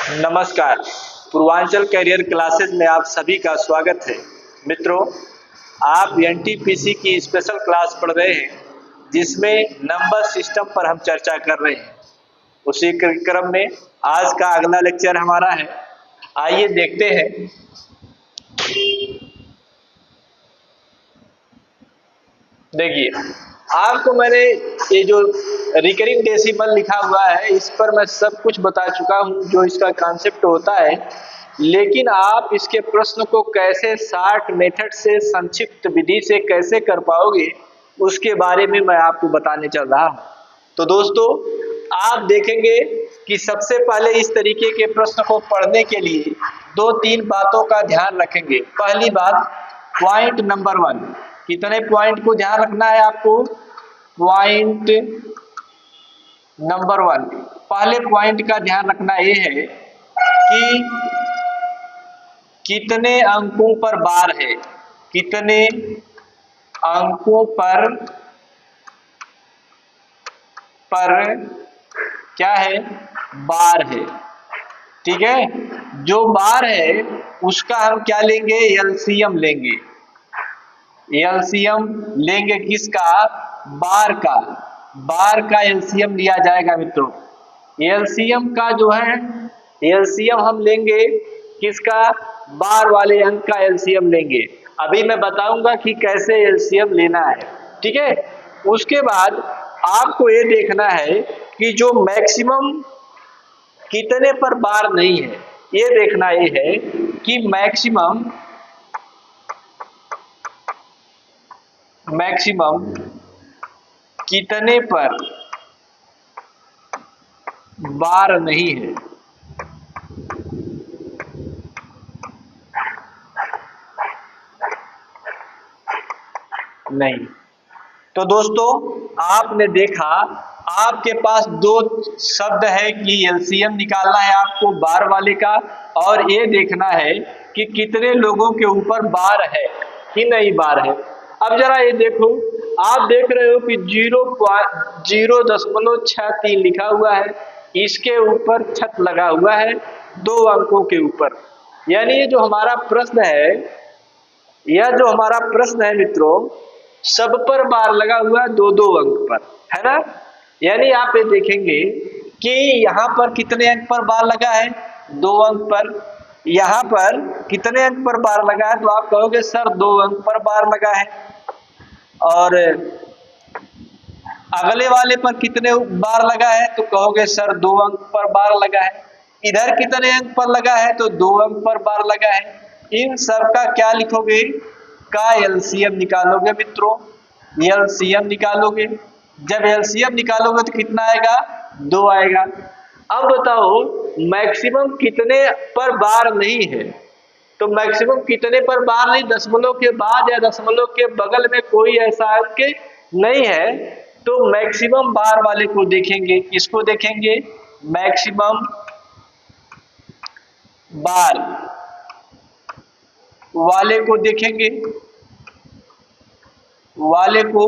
नमस्कार। Purvanchal career classes में आप सभी का स्वागत है। मित्रों, आप एनटीपीसी की स्पेशल क्लास पढ़ रहे हैं जिसमें नंबर सिस्टम पर हम चर्चा कर रहे हैं। उसी क्रम में आज का अगला लेक्चर हमारा है। आइए देखते हैं। देखिए, आपको मैंने ये जो रिकरिंग डेसिमल लिखा हुआ है इस पर मैं सब कुछ बता चुका हूँ जो इसका कॉन्सेप्ट होता है, लेकिन आप इसके प्रश्न को कैसे शॉर्ट मेथड से संक्षिप्त विधि से कैसे कर पाओगे उसके बारे में मैं आपको बताने चल रहा हूँ। तो दोस्तों, आप देखेंगे कि सबसे पहले इस तरीके के प्रश्न को पढ़ने के लिए 2-3 बातों का ध्यान रखेंगे। पहली बात, पॉइंट नंबर 1। कितने पॉइंट को ध्यान रखना है आपको? पॉइंट नंबर 1, पहले पॉइंट का ध्यान रखना ये है कि कितने अंकों पर बार है। कितने अंकों पर क्या है? बार है। ठीक है, जो बार है उसका हम क्या लेंगे? एलसीएम लेंगे। एलसीएम लेंगे किसका? बार का। बार का एलसीएम लिया जाएगा मित्रों। एलसीएम का जो है एलसीएम हम लेंगे किसका? बार वाले अंक का एलसीएम लेंगे। अभी मैं बताऊंगा कि कैसे एलसीएम लेना है। ठीक है, उसके बाद आपको ये देखना है कि जो मैक्सिमम कितने पर बार नहीं है, ये देखना ये है कि मैक्सिमम कितने पर बार नहीं है। नहीं तो दोस्तों, आपने देखा आपके पास दो शब्द है कि एलसीएम निकालना है आपको बार वाले का, और ये देखना है कि कितने लोगों के ऊपर बार है कि नहीं बार है। अब जरा ये देखो, आप देख रहे हो कि 0.63 लिखा हुआ है, इसके ऊपर छत लगा हुआ है 2 अंकों के ऊपर। यानी ये जो हमारा प्रश्न है, यह जो हमारा प्रश्न है मित्रों, सब पर बार लगा हुआ है 2-2 अंक पर, है ना। यानी आप ये देखेंगे कि यहाँ पर कितने अंक पर बार लगा है? 2 अंक पर। यहाँ पर कितने अंक पर बार लगा है? तो आप कहोगे सर 2 अंक पर बार लगा है। और अगले वाले पर कितने बार लगा है? तो कहोगे सर 2 अंक पर बार लगा है। इधर कितने अंक पर लगा है? तो 2 अंक पर बार लगा है। इन सब का क्या लिखोगे? का एलसीएम निकालोगे मित्रों। एलसीएम निकालोगे। जब एलसीएम निकालोगे तो कितना आएगा? 2 आएगा। अब बताओ मैक्सिमम कितने पर बार नहीं है? तो मैक्सिमम कितने पर बार नहीं, दशमलव के बाद या दशमलव के बगल में कोई ऐसा अंक नहीं है, तो मैक्सिमम बार वाले को देखेंगे। किसको देखेंगे? मैक्सिमम बार वाले को देखेंगे। वाले को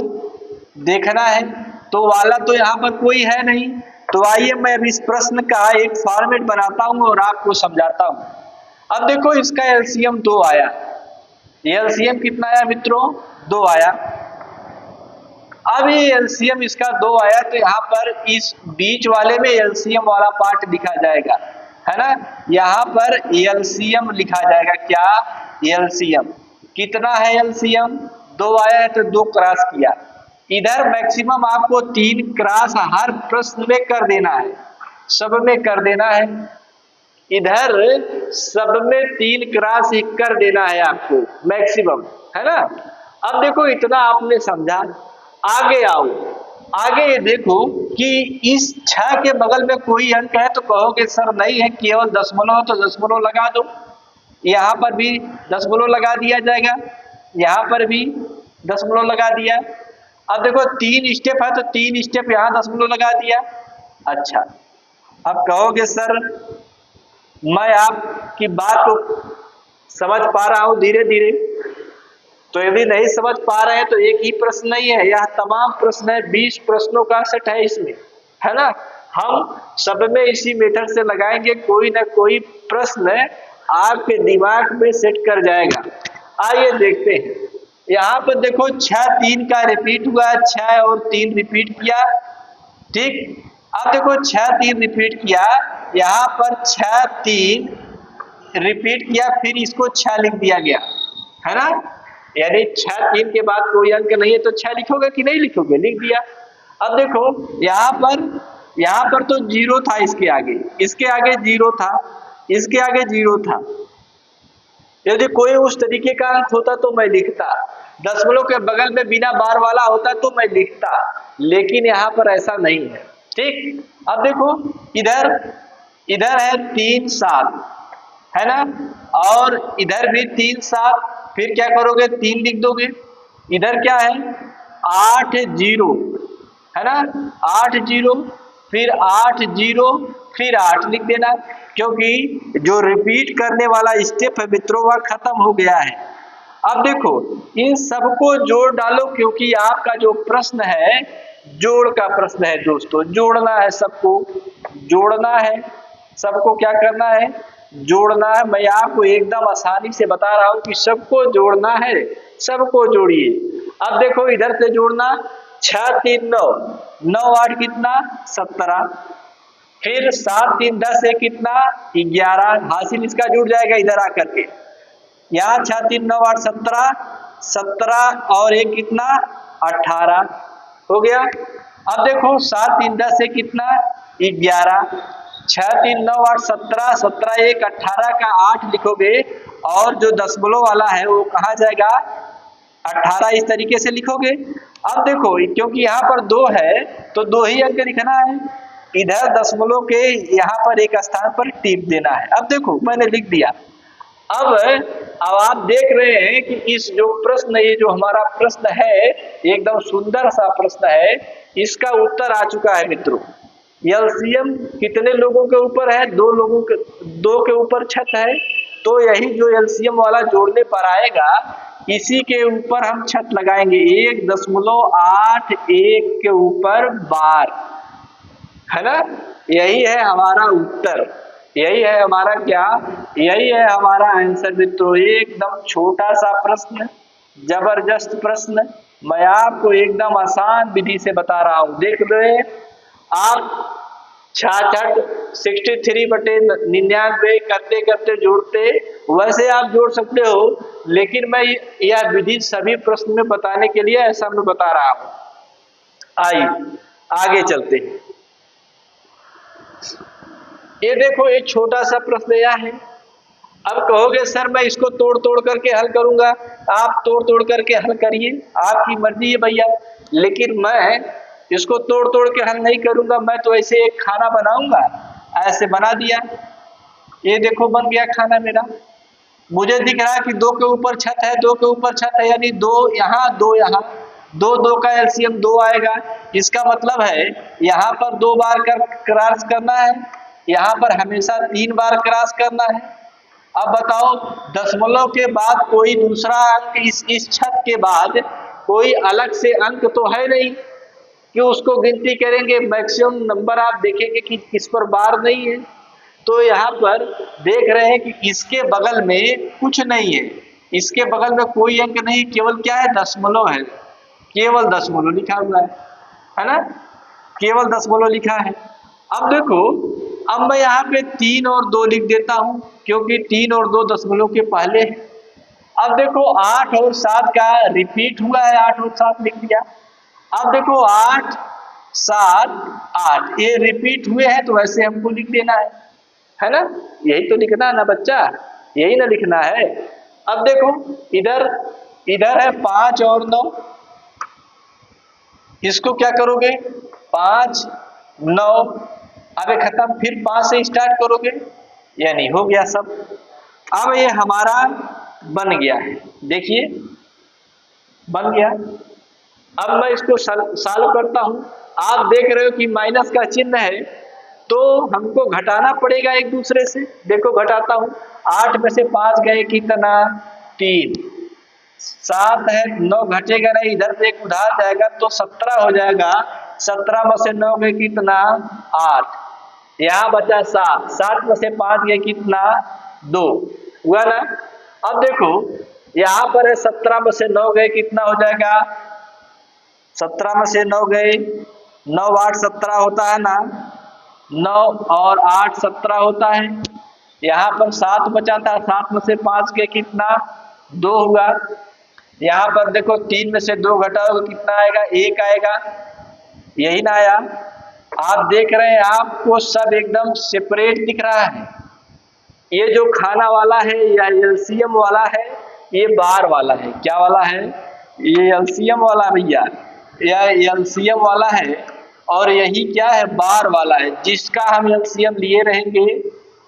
देखना है, तो वाला तो यहाँ पर कोई है नहीं। तो आइए मैं अब इस प्रश्न का एक फॉर्मेट बनाता हूँ और आपको समझाता हूँ। अब देखो, इसका एलसीएम 2 आया। एलसीएम कितना आया मित्रों? 2 आया। अब ये एलसीएम इसका 2 आया, तो यहाँ पर इस बीच वाले में एलसीएम वाला पार्ट लिखा जाएगा, है ना। यहाँ पर एलसीएम लिखा जाएगा। क्या? एलसीएम कितना है? एलसीएम 2 आया है तो 2 क्रॉस किया। इधर मैक्सिमम आपको 3 क्रॉस हर प्रश्न में कर देना है, सब में कर देना है। इधर सब में 3 क्रॉस ही कर देना है आपको मैक्सिमम, है ना। अब देखो, इतना आपने समझा। आगे आओ। आगे ये देखो कि इस 6 के बगल में कोई अंक है, तो कहोगे सर नहीं है, केवल दशमलव, तो दशमलव लगा दो। यहाँ पर भी दशमलव लगा दिया जाएगा, यहाँ पर भी दशमलव लगा दिया। अब देखो 3 स्टेप है, तो 3 स्टेप यहाँ दशमलव लगा दिया। अच्छा, अब कहोगे सर मैं आपकी बात को समझ पा रहा हूँ धीरे धीरे। तो यदि नहीं समझ पा रहे हैं तो एक ही प्रश्न नहीं है, यह तमाम प्रश्न है, 20 प्रश्नों का सेट है इसमें, है ना। हम सब में इसी मेथड से लगाएंगे, कोई ना कोई प्रश्न आपके दिमाग में सेट कर जाएगा। आइए देखते हैं। यहाँ पर देखो 6 3 का रिपीट हुआ, 6 और 3 रिपीट किया, ठीक। अब देखो 6 3 रिपीट किया, यहाँ पर 6 3 रिपीट किया, फिर इसको 6 लिख दिया गया, है ना। यानी 6 3 के बाद कोई अंक नहीं है तो 6 लिखोगे कि नहीं लिखोगे, लिख दिया। अब देखो यहाँ पर तो 0 था, इसके आगे 0 था, इसके आगे 0 था। यदि कोई उस तरीके का अंक होता तो मैं लिखता, दशमलव के बगल में बिना बार वाला होता तो मैं लिखता, लेकिन यहाँ पर ऐसा नहीं है, ठीक। अब देखो इधर है 3 7, है ना, और इधर भी 3 7, फिर क्या करोगे 3 लिख दोगे। इधर क्या है 8 0, है ना, 8 0, फिर 8 0, फिर 8 लिख देना, क्योंकि जो रिपीट करने वाला स्टेप है मित्रों वह खत्म हो गया है। अब देखो इन सबको जोड़ डालो, क्योंकि आपका जो प्रश्न है जोड़ का प्रश्न है दोस्तों, जोड़ना है सबको, जोड़ना है सबको, क्या करना है जोड़ना है। मैं आपको एकदम आसानी से बता रहा हूं कि सबको जोड़ना है, सबको जोड़िए। अब देखो इधर से जोड़ना, 6 3 9, 9 8 कितना 17, फिर 7 3 10 है कितना 11, हासिल इसका जुड़ जाएगा इधर आकर के। यहाँ 6 3 9 8 17, 17 और एक कितना 18 हो गया। अब देखो 7 3 10 है कितना 11, 6 3 9 8 17, 17 एक 18 का 8 लिखोगे, और जो दशमलव वाला है वो कहाँ जाएगा 18, इस तरीके से लिखोगे। अब देखो क्योंकि यहाँ पर 2 है तो 2 ही अंक लिखना है, इधर दशमलव के यहाँ पर एक स्थान पर टिप देना है। अब देखो मैंने लिख दिया। अब आप देख रहे हैं कि इस जो प्रश्न, ये जो हमारा प्रश्न है एकदम सुंदर सा प्रश्न है, इसका उत्तर आ चुका है मित्रों। एलसीएम कितने लोगों के ऊपर है, 2 के ऊपर छत है, तो यही जो एलसीएम वाला जोड़ने पर आएगा इसी के ऊपर हम छत लगाएंगे, 1.81 के ऊपर बार, है ना। यही है हमारा उत्तर, यही है हमारा क्या, यही है हमारा आंसर मित्रों। एकदम छोटा सा प्रश्न, जबरदस्त प्रश्न, मैं आपको एकदम आसान विधि से बता रहा हूं। देख रहे आप 63/99 करते करते जोड़ते, वैसे आप जोड़ सकते हो, लेकिन मैं यह विधि सभी प्रश्न में बताने के लिए ऐसा मैं बता रहा हूं। आइए आगे चलते हैं। ये देखो एक छोटा सा प्रश्न यह है। अब कहोगे सर मैं इसको तोड़ तोड़ करके हल करूंगा, आप तोड़ तोड़ करके हल करिए, आपकी मर्जी है भैया, लेकिन मैं इसको तोड़ तोड़ के हल नहीं करूंगा। मैं तो ऐसे एक खाना बनाऊंगा, ऐसे बना दिया, ये देखो बन गया खाना मेरा। मुझे दिख रहा है कि 2 के ऊपर छत है, 2 के ऊपर छत है, यानी 2 यहाँ 2 यहाँ, 2 का एलसीएम 2 आएगा। इसका मतलब है यहाँ पर 2 बार क्रॉस करना है, यहाँ पर हमेशा 3 बार क्रॉस करना है। अब बताओ दशमलव के बाद कोई दूसरा अंक, इस छत के बाद कोई अलग से अंक तो है नहीं कि उसको गिनती करेंगे। मैक्सिमम नंबर आप देखेंगे कि किस पर बार नहीं है, तो यहाँ पर देख रहे हैं कि इसके बगल में कुछ नहीं है, इसके बगल में कोई अंक नहीं, केवल क्या है दशमलव है, केवल दशमलव लिखा हुआ है ना, केवल दशमलव लिखा है। अब देखो अब मैं यहाँ पे 3 और 2 लिख देता हूँ, क्योंकि 3 और 2 दशमलव के पहले है। अब देखो 8 और 7 का रिपीट हुआ है, 8 और 7 लिख दिया। अब देखो 8 7 8 ये रिपीट हुए हैं, तो वैसे हमको लिख देना है ना, यही तो लिखना है ना बच्चा, यही ना लिखना है। अब देखो इधर है 5 और 9, इसको क्या करोगे 5 9, अब खत्म, फिर 5 से स्टार्ट करोगे, यानी हो गया सब। अब ये हमारा बन गया है, देखिए बन गया। अब मैं इसको सॉल्व करता हूं, आप देख रहे हो कि माइनस का चिन्ह है, तो हमको घटाना पड़ेगा एक दूसरे से। देखो घटाता हूं, 8 में से 5 गए कितना 3, 7 है 9 घटेगा नहीं, इधर से एक उधार जाएगा तो 17 हो जाएगा। 17 में से 9 गए कितना 8, यहाँ बचा 7, 7 में से 5 गए कितना 2 हुआ ना। अब देखो यहाँ पर है 17 में से 9 गए कितना हो जाएगा, 17 में से 9 गए 9 8 17 होता है ना, 9 और 8 17 होता है। यहाँ पर 7 बचा था, 7 में से 5 गए कितना 2 हुआ। यहाँ पर देखो 3 में से 2 घटाओगे कितना आएगा 1 आएगा, यही ना आया। आप देख रहे हैं आपको सब एकदम सेपरेट दिख रहा है। ये जो खाना वाला है या एलसीएम वाला है, ये बार वाला है, क्या वाला है, ये एलसीएम वाला भैया, या एलसीएम वाला है, और यही क्या है बार वाला है। जिसका हम एलसीएम लिए रहेंगे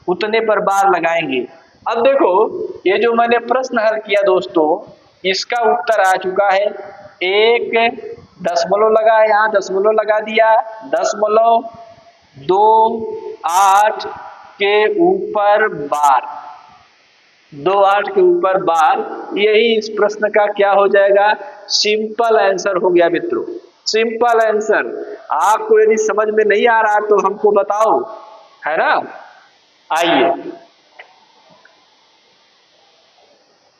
उतने पर बार लगाएंगे। अब देखो ये जो मैंने प्रश्न हल किया दोस्तों, इसका उत्तर आ चुका है 1 दशमलव लगा है, यहाँ दशमलव लगा दिया, 0.28 के ऊपर बार, 28 के ऊपर बार। यही इस प्रश्न का क्या हो जाएगा, सिंपल आंसर हो गया मित्रों, सिंपल आंसर। आपको यदि समझ में नहीं आ रहा तो हमको बताओ, है ना। आइए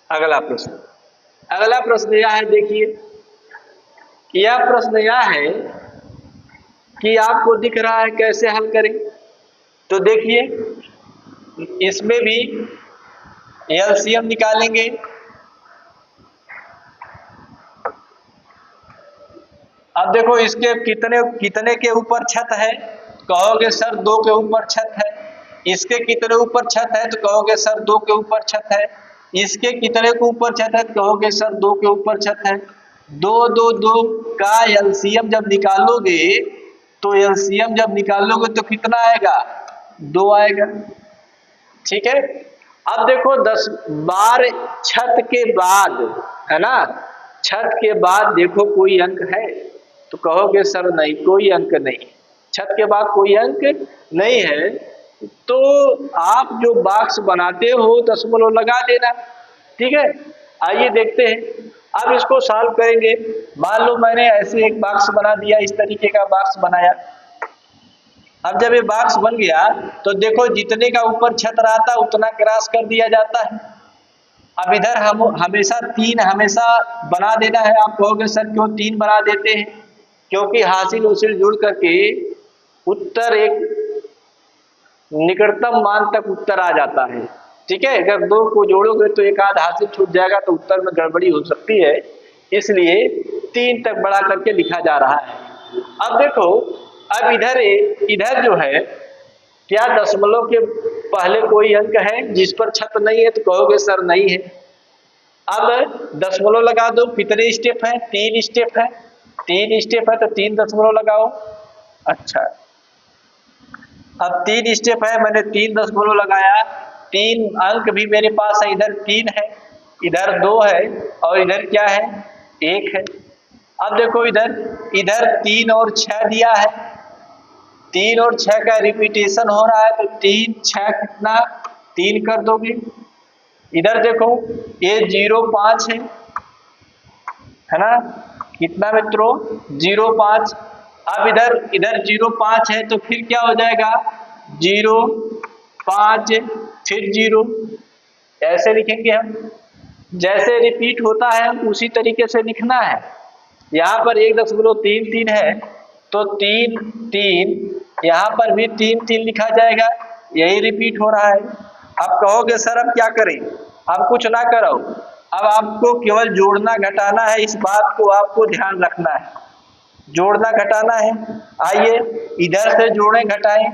अगला प्रश्न, अगला प्रश्न यह है, देखिए यह प्रश्न यह है कि आपको दिख रहा है कैसे हल करें। तो देखिए इसमें भी एलसीएम निकालेंगे। अब देखो इसके कितने कितने के ऊपर छत है, कहोगे सर 2 के ऊपर छत है। इसके कितने ऊपर छत है, तो कहोगे सर 2 के ऊपर छत है। इसके कितने के ऊपर छत है, तो कहोगे सर 2 के ऊपर छत है। 2 2 2 का एलसीएम जब निकालोगे, तो एलसीएम जब निकालोगे तो कितना आएगा 2 आएगा, ठीक है। अब देखो 10 बार छत के बाद, है ना, छत के बाद देखो कोई अंक है, तो कहोगे सर नहीं कोई अंक नहीं, छत के बाद कोई अंक नहीं है। तो आप जो बॉक्स बनाते हो दशमलव लगा देना, ठीक है। आइए देखते हैं, अब इसको सॉल्व करेंगे। मान लो मैंने ऐसे एक बॉक्स बना दिया, इस तरीके का बॉक्स बनाया। अब जब ये बॉक्स बन गया तो देखो जितने का ऊपर छत रहता उतना क्रॉस कर दिया जाता है। अब इधर हम हमेशा 3 हमेशा बना देना है। आप कहोगे सर क्यों 3 बना देते हैं, क्योंकि हासिल उसिल जुड़ करके उत्तर एक निकटतम मान तक उत्तर आ जाता है, ठीक है। अगर 2 को जोड़ोगे तो एक आध हासिल छूट जाएगा तो उत्तर में गड़बड़ी हो सकती है, इसलिए 3 तक बढ़ा करके लिखा जा रहा है। अब देखो अब इधर जो है, क्या दशमलव के पहले कोई अंक है जिस पर छत नहीं है, तो कहोगे सर नहीं है। अब दशमलव लगा दो, कितने स्टेप है 3 स्टेप है, 3 स्टेप है तो 3 दशमलव लगाओ। अच्छा अब 3 स्टेप है, मैंने 3 दशमलव लगाया, 3 अंक भी मेरे पास है, इधर 3 है, इधर 2 है, और इधर क्या है 1 है। अब देखो इधर 3 और 6 दिया है, 3 और 6 का रिपीटेशन हो रहा है, तो 3 6 कितना 3 कर दोगे। इधर देखो ये 0.5 है ना, कितना मित्रों 0.5। अब इधर 0.5 है, तो फिर क्या हो जाएगा 0.5 फिर 0, ऐसे लिखेंगे हम। जैसे रिपीट होता है उसी तरीके से लिखना है। यहाँ पर 1.33 है, तो 3 3, यहाँ पर भी 3 3 लिखा जाएगा, यही रिपीट हो रहा है। अब कहोगे सर अब क्या करें, अब कुछ ना करो, अब आपको केवल जोड़ना घटाना है, इस बात को आपको ध्यान रखना है, जोड़ना घटाना है। आइए इधर से जोड़ें घटाएं,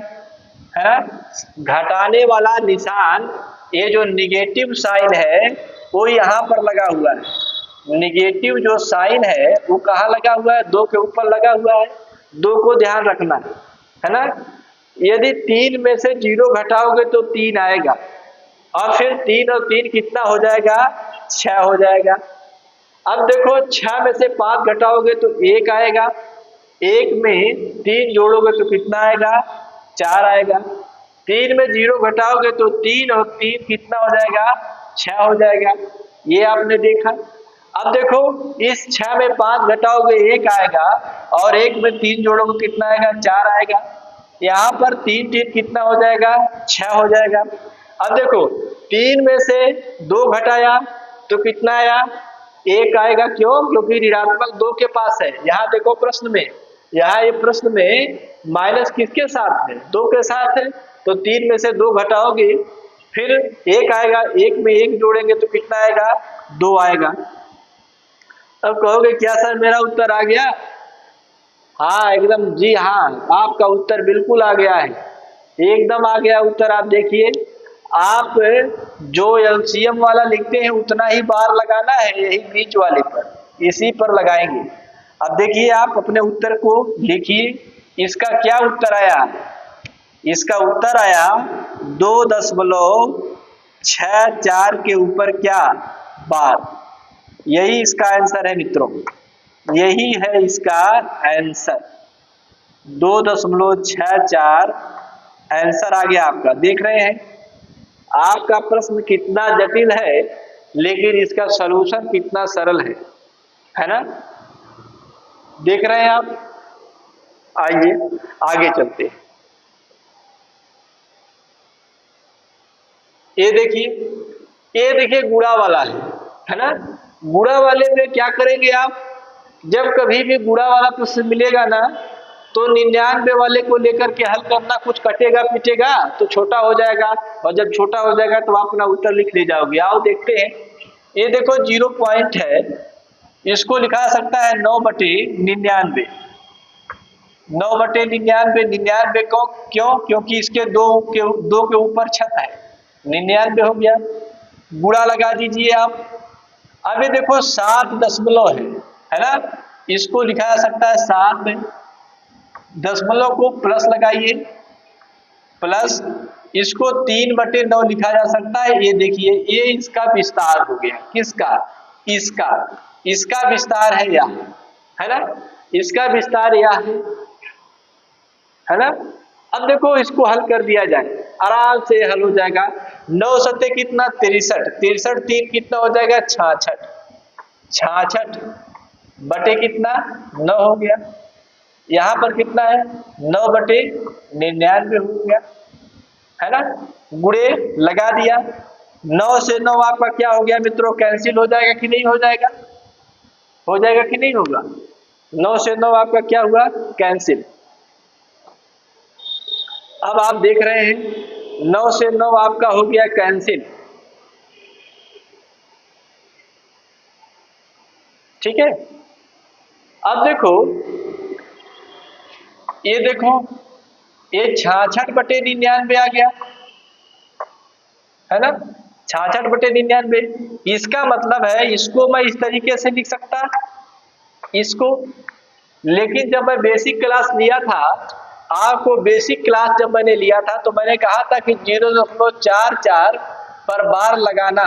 है ना। घटाने वाला निशान, ये जो निगेटिव साइन है वो यहाँ पर लगा हुआ है। निगेटिव जो साइन है वो कहाँ लगा हुआ है, 2 के ऊपर लगा हुआ है, 2 को ध्यान रखना है ना। यदि 3 में से 0 घटाओगे तो 3 आएगा, और फिर 3 और 3 कितना हो जाएगा 6 हो जाएगा। अब देखो 6 में से 5 घटाओगे तो 1 आएगा, 1 में 3 जोड़ोगे तो कितना आएगा 4 आएगा। 3 में 0 घटाओगे तो 3 और 3 कितना हो जाएगा 6 हो जाएगा। ये आपने देखा। अब देखो इस 6 में 5 घटाओगे 1 आएगा और 1 में 3 जोड़ोगे कितना आएगा, 4 आएगा। यहाँ पर 3 3 कितना हो जाएगा, 6 हो जाएगा। अब देखो 3 में से 2 घटाया तो कितना आया, 1 आएगा। क्यों, क्योंकि ऋणात्मक 2 के पास है। यहाँ देखो प्रश्न में, यहाँ ये प्रश्न में माइनस किसके साथ है, 2 के साथ है। तो 3 में से 2 घटाओगे फिर 1 आएगा, 1 में 1 जोड़ेंगे तो कितना आएगा, 2 आएगा। अब कहोगे क्या सर मेरा उत्तर आ गया? हाँ एकदम, जी हाँ, आपका उत्तर बिल्कुल आ गया है, एकदम आ गया उत्तर। आप देखिए, आप जो एलसीएम वाला लिखते हैं उतना ही बार लगाना है, यही बीच वाले पर, इसी पर लगाएंगे। अब देखिए आप अपने उत्तर को लिखिए, इसका क्या उत्तर आया, इसका उत्तर आया 2.64 के ऊपर क्या, बार। यही इसका आंसर है मित्रों, यही है इसका आंसर, 2.64 आंसर आ गया आपका। देख रहे हैं आपका प्रश्न कितना जटिल है लेकिन इसका सलूशन कितना सरल है ना। देख रहे हैं आप, आइए आगे चलते हैं। ये देखिए गुणा वाला है ना। गुणा वाले में क्या करेंगे आप, जब कभी भी गुणा वाला प्रश्न मिलेगा ना तो 99 वाले को लेकर के हल करना, कुछ कटेगा पिटेगा तो छोटा हो जाएगा, और जब छोटा हो जाएगा तो आप अपना उत्तर लिख ले जाओगे। आओ देखते हैं, ये देखो 0 पॉइंट है, इसको लिखा सकता है 9/99। 9/99, 99 को क्यों, क्योंकि इसके दो के ऊपर छत है, 99 हो गया। गुणा लगा दीजिए आप। अब ये देखो 7 दशमलव है ना, इसको लिखा जा सकता है 7 में, दशमलव को प्लस लगाइए, प्लस इसको 3/9 लिखा जा सकता है। ये देखिए ये इसका विस्तार हो गया, किसका, इसका विस्तार है यहाँ, है ना, इसका विस्तार यहाँ है ना। अब देखो इसको हल कर दिया जाए, आराम से हल हो जाएगा। 9 सत्ते कितना, 63, 63 3 कितना हो जाएगा, 66, 66 बटे कितना, 9 हो गया। यहाँ पर कितना है, 9/99 हो गया, है ना। गुणे लगा दिया, 9 से 9 आपका क्या हो गया मित्रों, कैंसिल हो जाएगा कि नहीं हो जाएगा, हो जाएगा कि नहीं होगा। 9 से 9 आपका क्या हुआ, कैंसिल। अब आप देख रहे हैं 9 से 9 आपका हो गया कैंसिल, ठीक है। अब देखो ये देखो, ये 66/99 आ गया, है ना, 66/99। इसका मतलब है इसको मैं इस तरीके से लिख सकता, इसको, लेकिन जब मैं बेसिक क्लास लिया था, आपको बेसिक क्लास जब मैंने लिया था तो मैंने कहा था कि 0.44 पर बार लगाना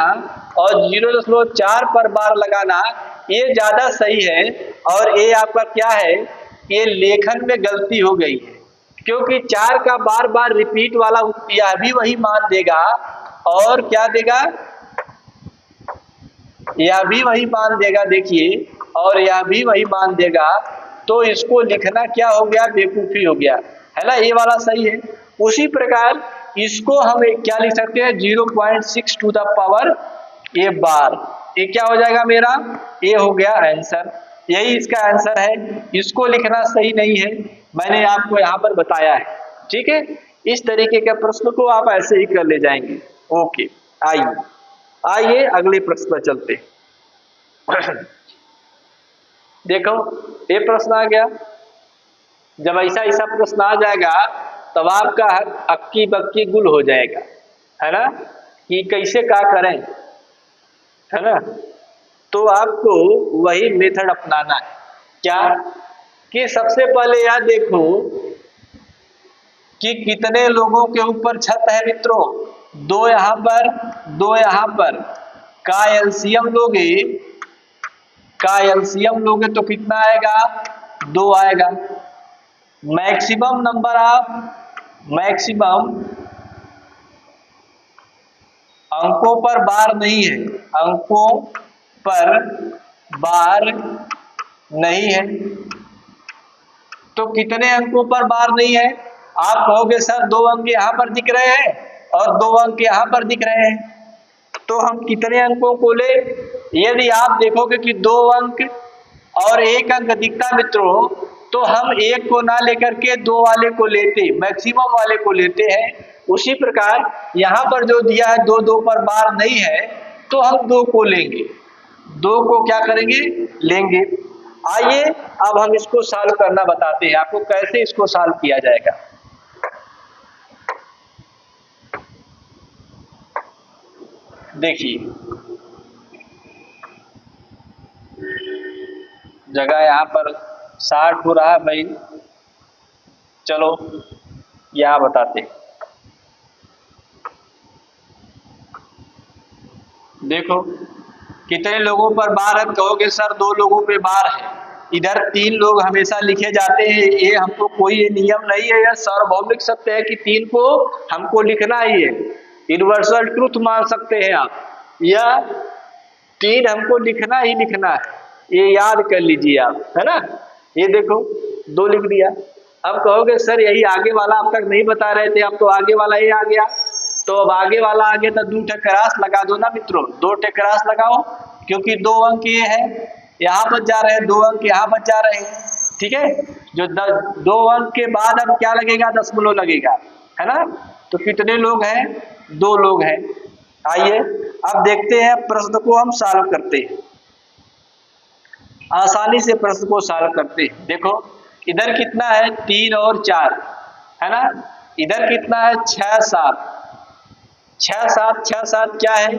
और 0.4 पर बार लगाना ये ज्यादा सही है। और ये आपका क्या है, ये लेखन में गलती हो गई है, क्योंकि 4 का बार बार रिपीट वाला यह भी वही मान देगा, और क्या देगा, यह भी वही मान देगा, देखिए, और यह भी वही मान देगा। तो इसको लिखना क्या हो गया, बेवकूफी हो गया, है ना, ये वाला सही है। उसी प्रकार इसको हम क्या लिख सकते हैं, 0.6 टू द पावर ए बार, ये क्या हो जाएगा मेरा, ये हो गया आंसर, यही इसका आंसर है। इसको लिखना सही नहीं है, मैंने आपको यहाँ पर बताया है, ठीक है। इस तरीके के प्रश्न को आप ऐसे ही कर ले जाएंगे। ओके, आइए अगले प्रश्न पर चलते हैं। देखो ये प्रश्न आ गया, जब ऐसा प्रश्न आ जाएगा तब आपका अक्की बक्की गुल हो जाएगा, है ना, कि कैसे क्या करें, है ना। तो आपको वही मेथड अपनाना है, क्या, कि सबसे पहले यह देखो कि कितने लोगों के ऊपर छत है मित्रों, 2 यहाँ पर 2 यहाँ पर, का एलसीएम लोगे तो कितना आएगा, 2 आएगा। मैक्सिमम नंबर ऑफ, मैक्सिमम अंकों पर बार नहीं है, अंकों पर बार नहीं है। तो कितने अंकों पर बार नहीं है? आप कहोगे सर 2 अंक यहाँ पर दिख रहे हैं और 2 अंक यहाँ पर दिख रहे हैं, तो हम कितने अंकों को ले? यदि आप देखोगे कि 2 अंक और 1 अंक दिखता मित्रों, तो हम 1 को ना लेकर के 2 वाले को लेते, मैक्सिमम वाले को लेते हैं। उसी प्रकार यहाँ पर जो दिया है 2 2 पर बार नहीं है, तो हम 2 को लेंगे, 2 को क्या करेंगे? लेंगे। आइए अब हम इसको सॉल्व करना बताते हैं आपको, कैसे इसको सॉल्व किया जाएगा। देखिए जगह यहाँ पर 60 हो रहा है भाई, चलो यहाँ बताते हैं। देखो कितने लोगों पर बार है? कहोगे सर 2 लोगों पे बार है। इधर 3 लोग हमेशा लिखे जाते हैं, ये हमको कोई ये नियम नहीं है, यह सार्वभौमिक सत्य है कि 3 को हमको लिखना ही है, यूनिवर्सल ट्रूथ मान सकते हैं आप, या 3 हमको लिखना ही लिखना है, ये याद कर लीजिए आप, है ना। ये देखो 2 लिख दिया। अब कहोगे सर यही आगे वाला अब तक नहीं बता रहे थे, अब तो आगे वाला ये आ गया, तो अब आगे वाला आ गया तो 2 ठे क्रॉस लगा दो ना मित्रों, 2 ठे क्रॉस लगाओ, क्योंकि 2 अंक ये है, यहाँ बच जा रहे हैं 2 अंक, यहाँ बच जा रहे हैं, ठीक है। जो 2 अंक के बाद अब क्या लगेगा? दशमलव लगेगा, है ना। तो कितने लोग हैं? 2 लोग हैं। आइए अब देखते हैं प्रश्न को हम सॉल्व करते हैं, आसानी से प्रश्न को सॉल्व करते हैं। देखो इधर कितना है? 3 और 4, है ना। इधर कितना है? 6 7, 6 7 6 7 क्या है?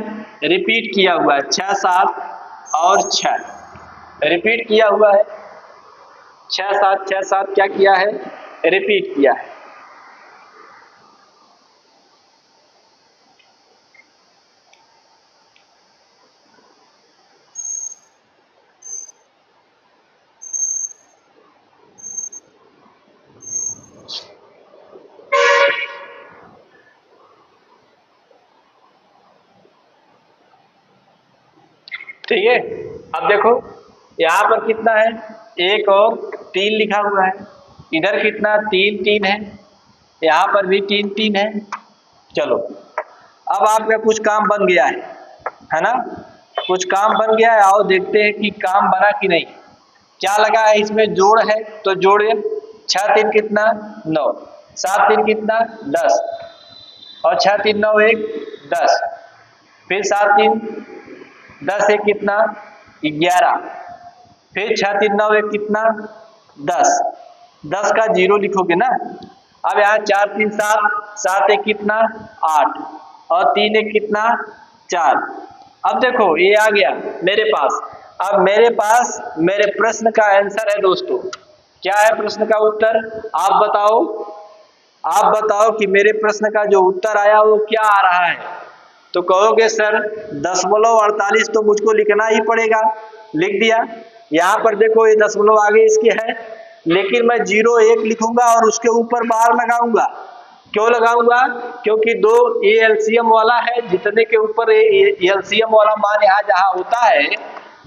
रिपीट किया हुआ है, 6 7 और 6 रिपीट किया हुआ है, 6 7 क्या किया है? रिपीट किया है। ठीक है। अब देखो यहाँ पर कितना है? 1 और 3 लिखा हुआ है, इधर कितना? 3 3 है, यहाँ पर भी 3 3 है। चलो अब आपका कुछ काम बन गया है ना, कुछ काम बन गया है। आओ देखते हैं कि काम बना कि नहीं। क्या लगा है इसमें? जोड़ है, तो जोड़िए। 6 3 कितना? 9, 7 3 कितना? 10, और 6 3 9 1 10, फिर 7 3 10 1 कितना? 11, फिर 6 3 9 1 कितना? 10, 10 का 0 लिखोगे ना। अब यहाँ 4 3 7, 7 1 कितना? 8, और 3 1 कितना? 4। अब देखो ये आ गया मेरे पास। अब मेरे पास मेरे प्रश्न का आंसर है दोस्तों। क्या है प्रश्न का उत्तर? आप बताओ, आप बताओ कि मेरे प्रश्न का जो उत्तर आया वो क्या आ रहा है। तो कहोगे सर 0.48 तो मुझको लिखना ही पड़ेगा, लिख दिया। यहाँ पर देखो ये दशमलव आगे इसके है, लेकिन मैं 0 1 लिखूंगा और उसके ऊपर बार लगाऊंगा। क्यों लगाऊंगा? क्योंकि 2 ये एलसीएम वाला है, जितने के ऊपर एलसीएम वाला मान यहाँ जहाँ होता है,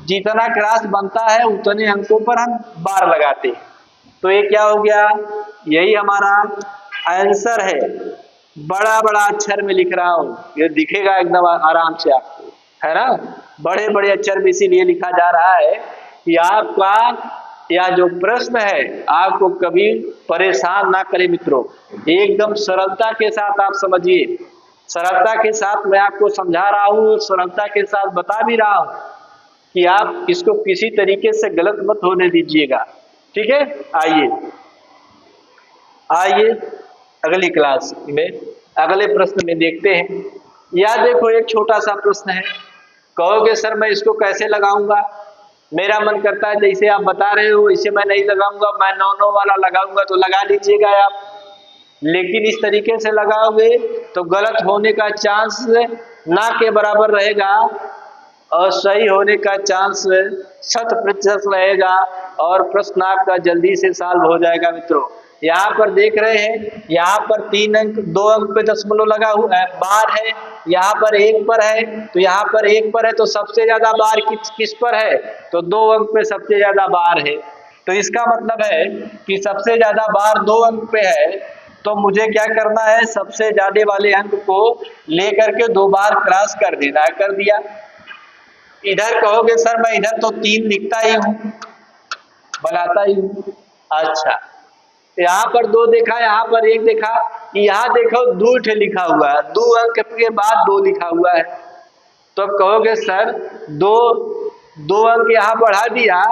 जितना क्रॉस बनता है उतने अंकों पर हम बार लगाते हैं। तो ये क्या हो गया? यही हमारा आंसर है। बड़ा बड़ा अक्षर में लिख रहा हूँ, ये दिखेगा एकदम आराम से आपको, है ना। बड़े बड़े अक्षर में इसीलिए लिखा जा रहा है कि आपका या जो प्रश्न है आपको कभी परेशान ना करे मित्रों। एकदम सरलता के साथ आप समझिए, सरलता के साथ मैं आपको समझा रहा हूँ, सरलता के साथ बता भी रहा हूँ कि आप इसको किसी तरीके से गलत मत होने दीजिएगा, ठीक है। आइए आइए अगली क्लास में अगले प्रश्न में देखते हैं। या देखो एक छोटा सा प्रश्न है, कहोगे सर मैं इसको कैसे लगाऊंगा? मेरा मन करता है जैसे आप बता रहे हो इसे मैं नहीं लगाऊंगा, मैं 9 9 वाला लगाऊंगा, तो लगा लीजिएगा आप। लेकिन इस तरीके से लगाओगे तो गलत होने का चांस ना के बराबर रहेगा और सही होने का चांस 100% रहेगा और प्रश्न आपका जल्दी से सॉल्व हो जाएगा मित्रों। यहाँ पर देख रहे हैं, यहाँ पर 3 अंक 2 अंक पे दशमलव लगा हुआ है, बार है, यहाँ पर 1 पर है, तो यहाँ पर 1 पर है, तो सबसे ज्यादा बार किस पर है, तो 2 अंक पे सबसे ज्यादा बार है। तो इसका मतलब है कि सबसे ज्यादा बार 2 अंक पे है, तो मुझे क्या करना है, सबसे ज्यादा वाले अंक को लेकर के 2 बार क्रॉस कर देना है। कर दिया। इधर कहोगे सर मैं इधर तो 3 लिखता ही हूँ, बनाता ही हूँ। अच्छा, यहाँ पर 2 देखा, यहाँ पर 1 देखा, यहाँ देखो 2 ठे लिखा हुआ है, 2 अंक के बाद 2 लिखा हुआ है। तो अब कहोगे सर 2 अंक यहाँ बढ़ा दिया,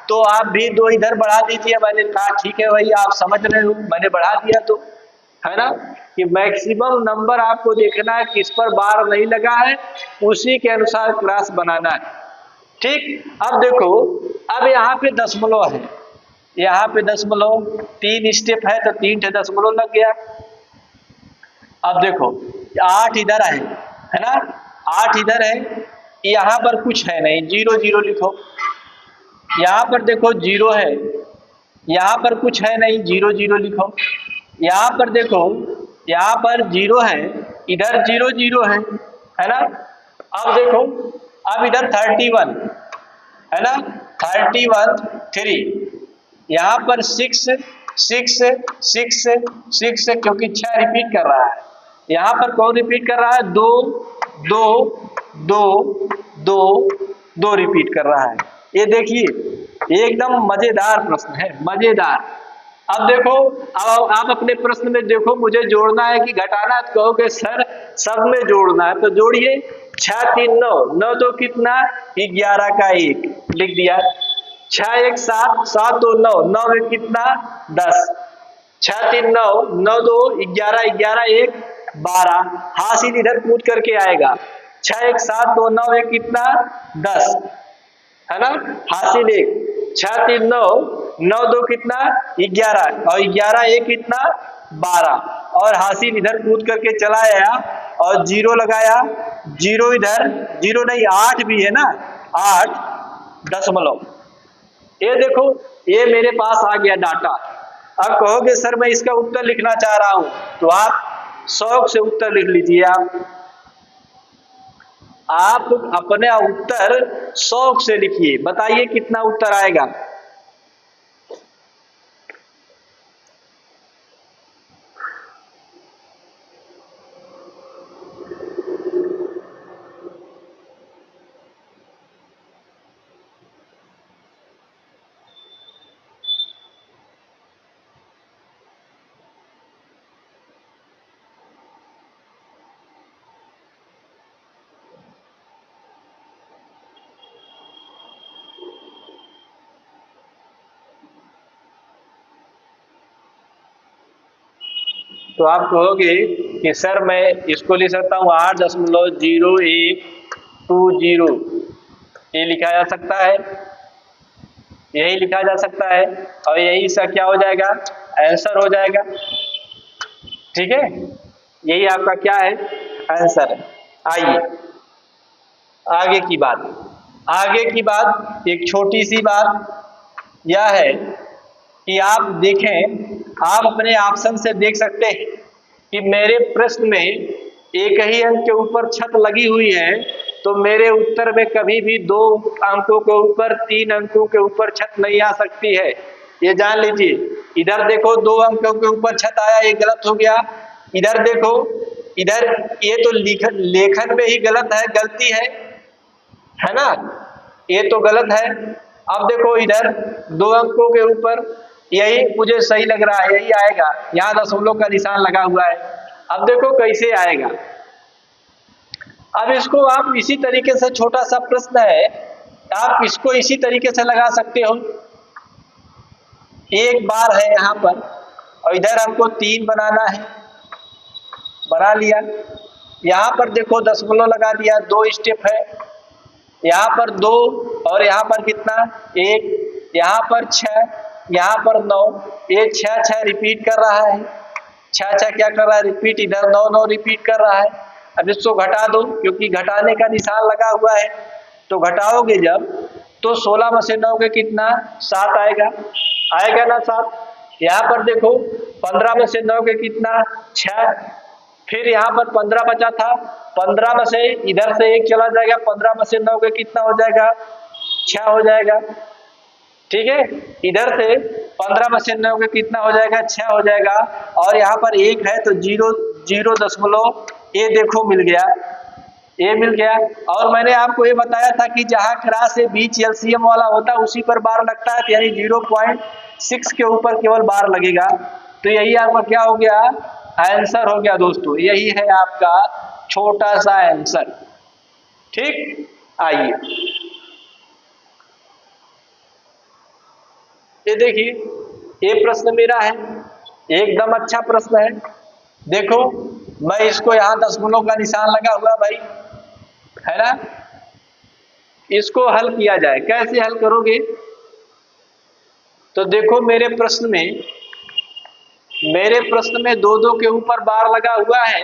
तो आप भी 2 इधर बढ़ा दीजिए। मैंने कहा ठीक है भाई, आप समझ रहे हो, मैंने बढ़ा दिया, तो है ना कि मैक्सिमम नंबर आपको देखना है किस पर बार नहीं लगा है, उसी के अनुसार क्रॉस बनाना है। ठीक, अब देखो, अब यहाँ पे दशमलव है, यहाँ पे दशमलव 3 स्टेप है, तो 3 ठे दशमलव लग गया। अब देखो 8 इधर है ना, 8 इधर है, यहाँ पर कुछ है नहीं, 0 0 लिखो। यहाँ पर देखो 0 है, यहाँ पर कुछ है नहीं, 0 0 लिखो। यहाँ पर देखो, यहाँ पर 0 है, इधर 0 0 है ना। अब देखो, अब इधर 31 है ना, 31 3, यहाँ पर 6 6 6 6, क्योंकि 6 रिपीट कर रहा है। यहाँ पर कौन रिपीट कर रहा है, 2 2 2 2 2 रिपीट कर रहा है। ये देखिए एकदम मजेदार प्रश्न है, मजेदार। अब देखो, अब आप अपने प्रश्न में देखो, मुझे जोड़ना है कि घटाना है, तो कहोगे सर सब में जोड़ना है, तो जोड़िए। 6 3 9, 9 2 कितना, 11 का 1 लिख दिया। 6 1 7, 7 2 9, 9 में कितना, 10। 6 3 9, 9 2 11, 11 1 12, हासिल इधर कूद करके आएगा। 6 1 7 2 9 1 कितना, 10 है ना, हासिल 1। 6 3 9, 9 2 कितना, 11, और 11 1 कितना, 12, और हासिल इधर कूद करके चला आया और 0 लगाया। 0 इधर, 0 नहीं 8 भी है ना, 8 दशमलव। ये देखो, ये मेरे पास आ गया डाटा। अब कहोगे सर मैं इसका उत्तर लिखना चाह रहा हूं, तो आप शौक से उत्तर लिख लीजिए। आप अपने उत्तर शौक से लिखिए, बताइए कितना उत्तर आएगा। तो आप कहोगे कि सर मैं इसको लिख सकता हूँ 8.0120, ये लिखा जा सकता है, यही लिखा जा सकता है, और यही इसका क्या हो जाएगा, आंसर हो जाएगा। ठीक है, यही आपका क्या है, आंसर है। आइए आगे की बात, आगे की बात एक छोटी सी बात यह है कि आप देखें, आप अपने ऑप्शन से देख सकते हैं कि मेरे प्रश्न में एक ही अंक के ऊपर छत लगी हुई है, तो मेरे उत्तर में कभी भी 2 अंकों के ऊपर 3 अंकों के ऊपर छत नहीं आ सकती है, ये जान लीजिए। इधर देखो 2 अंकों के ऊपर छत आया, ये गलत हो गया। इधर देखो, इधर ये तो लेखन में ही गलत है, गलती है ना, ये तो गलत है। अब देखो इधर 2 अंकों के ऊपर, यही मुझे सही लग रहा है, यही आएगा, यहाँ दशमलव का निशान लगा हुआ है। अब देखो कैसे आएगा। अब इसको आप इसी तरीके से, छोटा सा प्रश्न है, आप इसको इसी तरीके से लगा सकते हो। एक बार है यहाँ पर, और इधर हमको 3 बनाना है, बना लिया। यहाँ पर देखो दशमलव लगा दिया, 2 स्टेप है, यहाँ पर 2, और यहाँ पर कितना, 1, यहाँ पर 6, यहाँ पर 9, ये 6 6 रिपीट कर रहा है, 6 6 क्या कर रहा है, रिपीट। इधर 9 9 रिपीट कर रहा है। अब इसको घटा दो, क्योंकि घटाने का निशान लगा हुआ है, तो घटाओगे जब, तो 16 में से 9 के कितना, 7 आएगा, आएगा ना 7। यहाँ पर देखो 15 में से 9 के कितना 6, फिर यहाँ पर 15 बचा था, 15 में से इधर से 1 चला जाएगा, 15 में से 9 के कितना हो जाएगा 6 हो जाएगा। ठीक है, इधर से 15 में से 9 के कितना हो जाएगा 6 हो जाएगा, और यहाँ पर 1 है तो 0.0 ये देखो मिल गया, ये मिल गया। और मैंने आपको ये बताया था कि जहां क्रॉस से बीच एलसीएम वाला होता है उसी पर बार लगता है, यानी 0.6 के ऊपर केवल बार लगेगा। तो यही आपका क्या हो गया, आंसर हो गया दोस्तों, यही है आपका छोटा सा आंसर। ठीक, आइए ये देखिए, ये प्रश्न मेरा है, एकदम अच्छा प्रश्न है। देखो मैं इसको यहाँ दशमलव का निशान लगा हुआ भाई, है ना। इसको हल किया जाए, कैसे हल करोगे, तो देखो मेरे प्रश्न में 2-2 के ऊपर बार लगा हुआ है,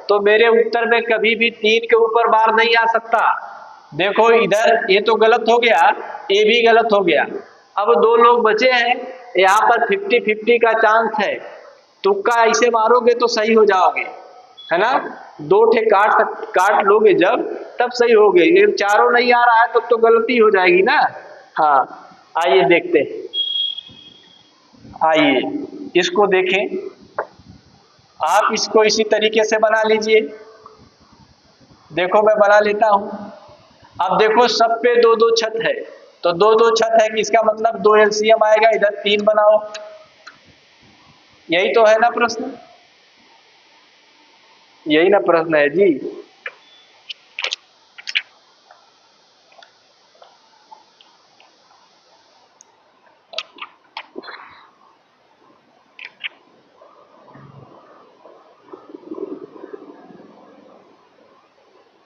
तो मेरे उत्तर में कभी भी 3 के ऊपर बार नहीं आ सकता। देखो इधर ये तो गलत हो गया, ये भी गलत हो गया। अब 2 लोग बचे हैं, यहाँ पर 50-50 का चांस है, तुक्का ऐसे मारोगे तो सही हो जाओगे, है ना। 2 ठे काट लोगे जब, तब सही होगे। ये चारों नहीं आ रहा है तो गलती हो जाएगी ना। हाँ आइए देखते हैं, आइए इसको देखें। आप इसको इसी तरीके से बना लीजिए, देखो मैं बना लेता हूं। अब देखो सब पे 2-2 छत है, तो 2-2 छत है कि इसका मतलब 2 एलसीएम आएगा, इधर 3 बनाओ, यही तो है ना प्रश्न, यही ना प्रश्न है जी।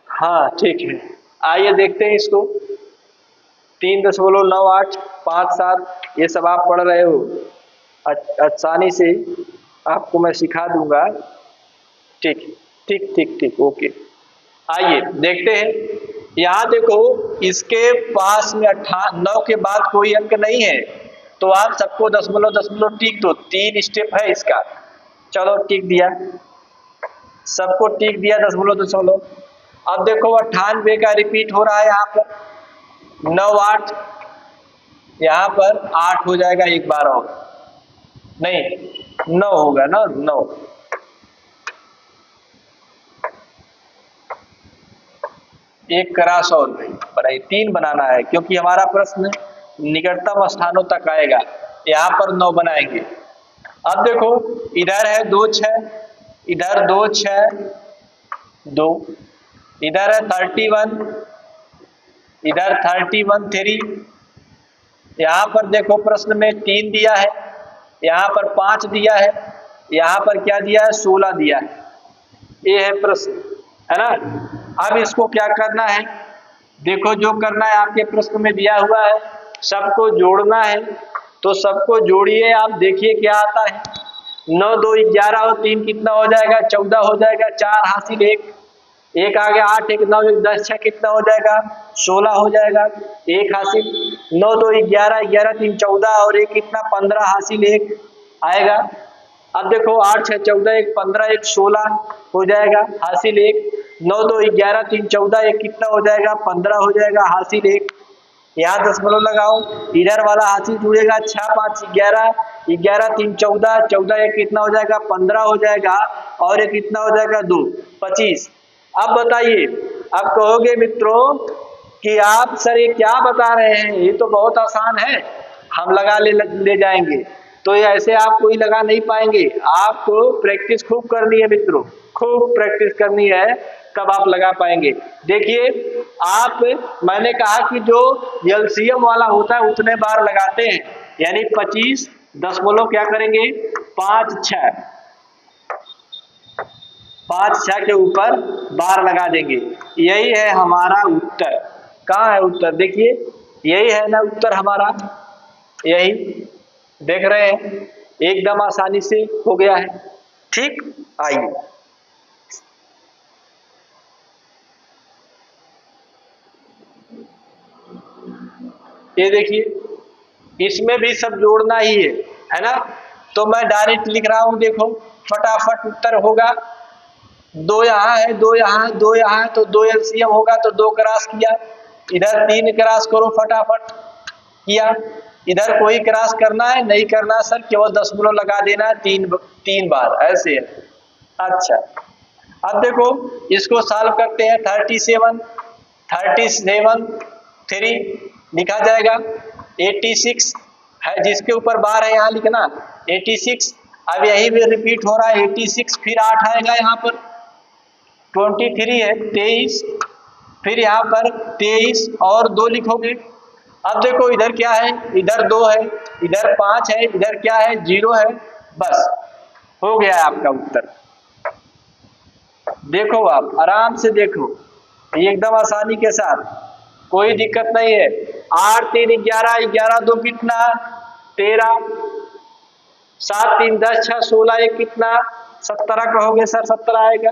हाँ ठीक है, आइए देखते हैं इसको। 3.98, 5-7 ये सब आप पढ़ रहे हो, आसानी से आपको मैं सिखा दूंगा। ठीक ठीक ठीक ठीक, ओके। आइए देखते हैं, यहाँ देखो इसके पास में 9 के बाद कोई अंक नहीं है, तो आप सबको दशमलव दशमलव टिक दो, 3 स्टेप है इसका। चलो टिक दिया, सबको टिक दिया दशमलव दशमलव। अब देखो 98 का रिपीट हो रहा है यहाँ पर, 9 8, यहाँ पर 8 हो जाएगा एक बार और, नहीं 9 होगा ना, 9। एक क्रॉस और बनाइए, 3 बनाना है क्योंकि हमारा प्रश्न निकटतम स्थानों तक आएगा, यहाँ पर 9 बनाएंगे। अब देखो इधर है 2 6, इधर 2 6 2, इधर है 31, इधर 31 3, यहाँ पर देखो प्रश्न में 3 दिया है, यहाँ पर 5 दिया है, यहाँ पर क्या दिया है 16 दिया है, ये है प्रश्न, है ना। अब इसको क्या करना है, देखो जो करना है आपके प्रश्न में दिया हुआ है, सबको जोड़ना है, तो सबको जोड़िए, आप देखिए क्या आता है। 9 2 11 और 3 कितना हो जाएगा 14 हो जाएगा, 4 हासिल 1 आ गया, 8 1 9 1 10 6 कितना हो जाएगा 16 हो जाएगा, 1 हासिल। 9 2 11 11 3 14 और 1 कितना 15 हासिल 1 आएगा। अब देखो 8 6 14 1 15 1 16 हो जाएगा हासिल 1, 9 2 11 3 14 1 कितना हो जाएगा 15 हो जाएगा हासिल 1। यहाँ दशमलव लगाओ, इधर वाला हासिल जुड़ेगा, 6 5 11 11 3 14 14 1 कितना हो जाएगा 15 हो जाएगा, और एक कितना हो जाएगा 2 25। अब बताइए, अब कहोगे मित्रों कि आप सर ये क्या बता रहे हैं, ये तो बहुत आसान है, हम लगा ले जाएंगे। तो ये ऐसे आप कोई लगा नहीं पाएंगे, आपको प्रैक्टिस खूब करनी है मित्रों, खूब प्रैक्टिस करनी है, तब आप लगा पाएंगे। देखिए आप, मैंने कहा कि जो एलसीएम वाला होता है उतने बार लगाते हैं, यानी 25 दशमलव क्या करेंगे 5 6 के ऊपर बार लगा देंगे। यही है हमारा उत्तर। कहाँ है उत्तर, देखिए यही है ना उत्तर हमारा, यही देख रहे हैं, एकदम आसानी से हो गया है। ठीक, आइए ये देखिए, इसमें भी सब जोड़ना ही है ना। तो मैं डायरेक्ट लिख रहा हूं, देखो फटाफट उत्तर होगा। 2 यहाँ है, 2 यहाँ, 2 यहाँ है, तो 2 एलसीएम होगा तो 2 क्रॉस किया, इधर 3 क्रॉस करो, फटाफट किया। इधर कोई क्रॉस करना है नहीं करना सर, केवल दशमलव लगा देना है 3 बार, ऐसे है। अच्छा अब देखो इसको सॉल्व करते हैं। 37 3 लिखा जाएगा। 86 है, जिसके ऊपर बार है यहाँ लिखना 86। अब यही भी रिपीट हो रहा है 86, फिर 8 आएगा यहाँ पर। 23 है 23, फिर यहाँ पर 23 और 2 लिखोगे। अब देखो इधर क्या है, इधर 2 है, इधर 5 है, इधर क्या है 0 है, बस हो गया है आपका उत्तर। देखो आप आराम से देखो, एकदम आसानी के साथ, कोई दिक्कत नहीं है। 8 3 11, 11 2 कितना 13, 7 3 10 6 16 1 कितना 17 कहोगे सर 17 आएगा।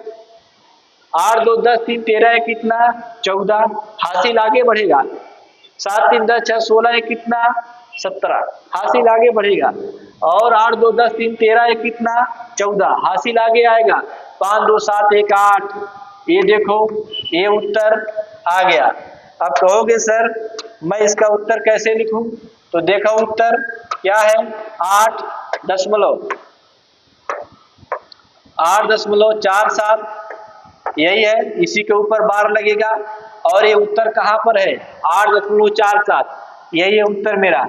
8 2 10 3 13 1 कितना 14, हासिल आगे बढ़ेगा। 7 3 10 6 16 1 कितना 17, हासिल आगे बढ़ेगा। और 8 2 10 3 13 1 कितना 14, हासिल आगे आएगा। 5 2 7 1 8, ये देखो ये उत्तर आ गया। अब कहोगे सर मैं इसका उत्तर कैसे लिखूं, तो देखो उत्तर क्या है 8.47, यही है, इसी के ऊपर बार लगेगा। और ये उत्तर कहाँ पर है 8.47, यही है उत्तर मेरा,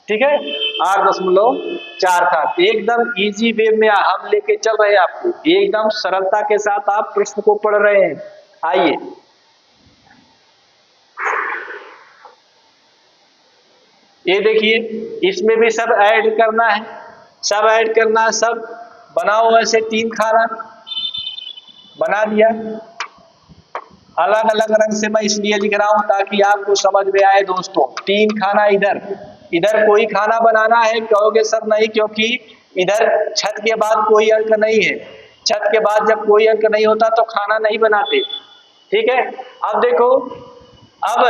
ठीक है 8.47। एकदम इजी वे में हम लेके चल रहे हैं आपको, एकदम सरलता के साथ आप प्रश्न को पढ़ रहे हैं। आइए ये देखिए, इसमें भी सब ऐड करना है, सब ऐड करना है, सब बनाओ। ऐसे 3 खाना बना दिया, अलग अलग रंग से मैं इसलिए लिख रहा हूं ताकि आपको समझ में आए दोस्तों। 3 खाना इधर, इधर कोई खाना बनाना है, कहोगे सर नहीं, क्योंकि इधर छत के बाद कोई अंक नहीं है। छत के बाद जब कोई अंक नहीं होता तो खाना नहीं बनाते, ठीक है। अब देखो, अब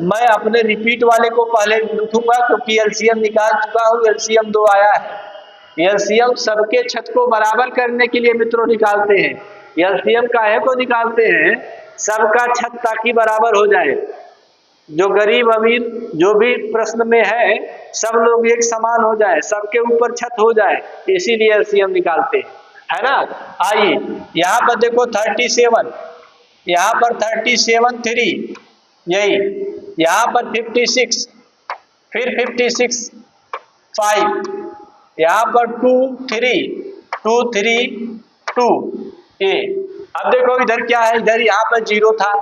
मैं अपने रिपीट वाले को पहले लिखूंगा क्योंकि एलसीएम निकाल चुका हूं, एलसीएम 2 आया है। एलसीएम सबके छत को बराबर करने के लिए मित्रों निकालते हैं। एलसीएम काहे को निकालते हैं, सबका छत ताकि बराबर हो जाए। जो गरीब अमीर जो भी प्रश्न में है, सब लोग एक समान हो जाए, सबके ऊपर छत हो जाए, इसीलिए एलसीएम निकालते हैं, है ना। आइए यहाँ पर देखो 37, यहाँ पर 37 3, यही यहाँ पर 56, फिर 56 5, यहाँ पर 2 3 2 3 2 ए। अब देखो इधर क्या है, इधर यहाँ पर 0 था,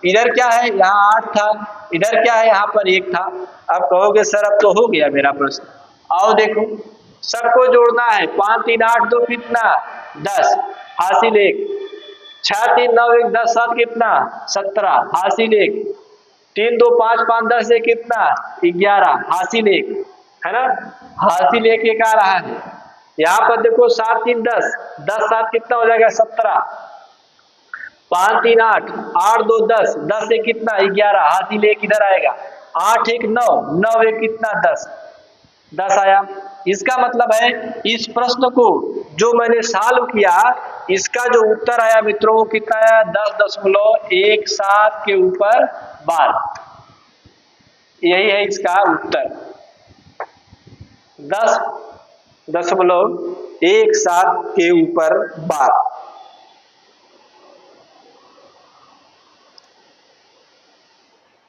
इधर क्या है यहाँ 8 था, इधर क्या है यहाँ पर 1 था। अब कहोगे सर अब तो हो गया मेरा प्रश्न। आओ देखो, सबको जोड़ना है। 5 3 8 2 कितना 10, हासिल 1। 6 3 9 1 10 7 कितना 17, हासिल 1। 3 2 5 5 10 1 कितना 11, हासिल 1, है ना। हासिल 1 1 आ रहा है। यहाँ पर देखो 7 3 10, 10 7 कितना हो जाएगा 17, 5 3 8 8 2 10, 10 1 कितना 11, हासिल 1 इधर आएगा। 8 1 9, 9 1 कितना 10, 10 आया। इसका मतलब है इस प्रश्न को जो मैंने सॉल्व किया, इसका जो उत्तर आया मित्रों वो कितना आया 10.17 के ऊपर बार, यही है इसका उत्तर 10.17 के ऊपर बार।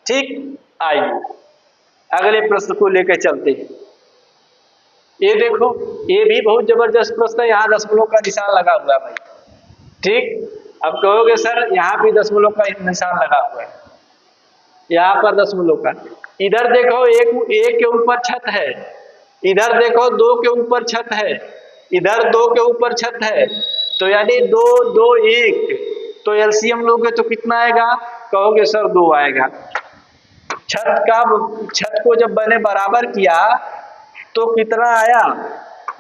ठीक, आइए अगले प्रश्न को लेकर चलते हैं। ये देखो, ये भी बहुत जबरदस्त प्रश्न है, यहाँ दशमलव का निशान लगा हुआ है भाई, ठीक। अब कहोगे सर यहाँ भी दशमलव का निशान लगा हुआ है, यहाँ पर दशमलव का। इधर देखो एक के ऊपर छत है, इधर देखो 2 के ऊपर छत है, इधर 2 के ऊपर छत है, तो यानी 2 2 1, तो एलसीएम लोगे तो कितना आएगा, कहोगे सर 2 आएगा। छत को जब मैंने बराबर किया तो कितना आया,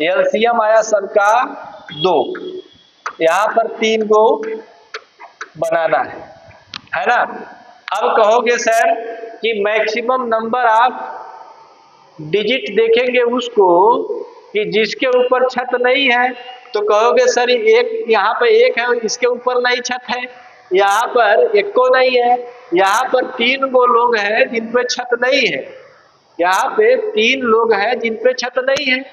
एलसीएम आया सबका 2। यहाँ पर 3 को बनाना है ना। अब कहोगे सर कि मैक्सिमम नंबर आप डिजिट देखेंगे उसको कि जिसके ऊपर छत नहीं है तो कहोगे सर एक यहाँ पर एक है इसके ऊपर नहीं छत है, यहाँ पर एक को नहीं है, यहाँ पर 3 गो लोग हैं जिन पे छत नहीं है, यहाँ पे 3 लोग हैं जिन पे छत नहीं है।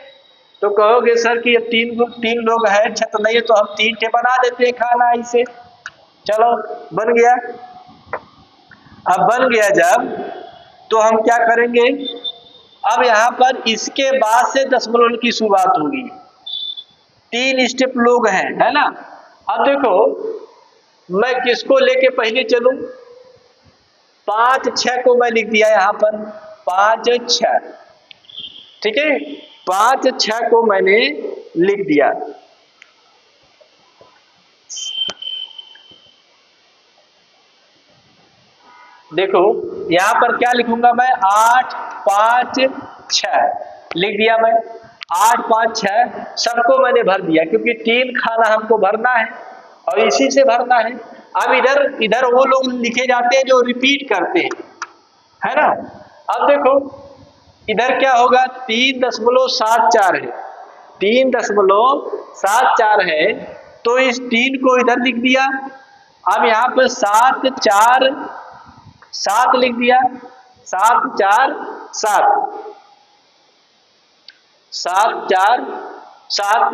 तो कहोगे सर कि ये 3 लोग हैं छत नहीं है तो हम 3 ठे बना देते हैं खाना ऐसे। चलो बन गया। अब बन गया जब तो हम क्या करेंगे, अब यहाँ पर इसके बाद से दशमलव की शुरुआत होगी। 3 स्टेप लोग हैं, है ना। अब देखो मैं किसको लेके पहले चलूं, 5 6 को मैं लिख दिया यहाँ पर 5 6, ठीक है 5 6 को मैंने लिख दिया। देखो यहाँ पर क्या लिखूंगा मैं 8 5 6 लिख दिया मैं। 8 5 6 सबको मैंने भर दिया क्योंकि 3 खाना हमको भरना है और इसी से भरना है। अब इधर वो लोग लिखे जाते हैं जो रिपीट करते हैं, है ना। अब देखो इधर क्या होगा 3.74 है, 3.74 है तो इस 3 को इधर लिख दिया। अब यहाँ पर 7 4 7 लिख दिया, 7 4 7 7 4 7।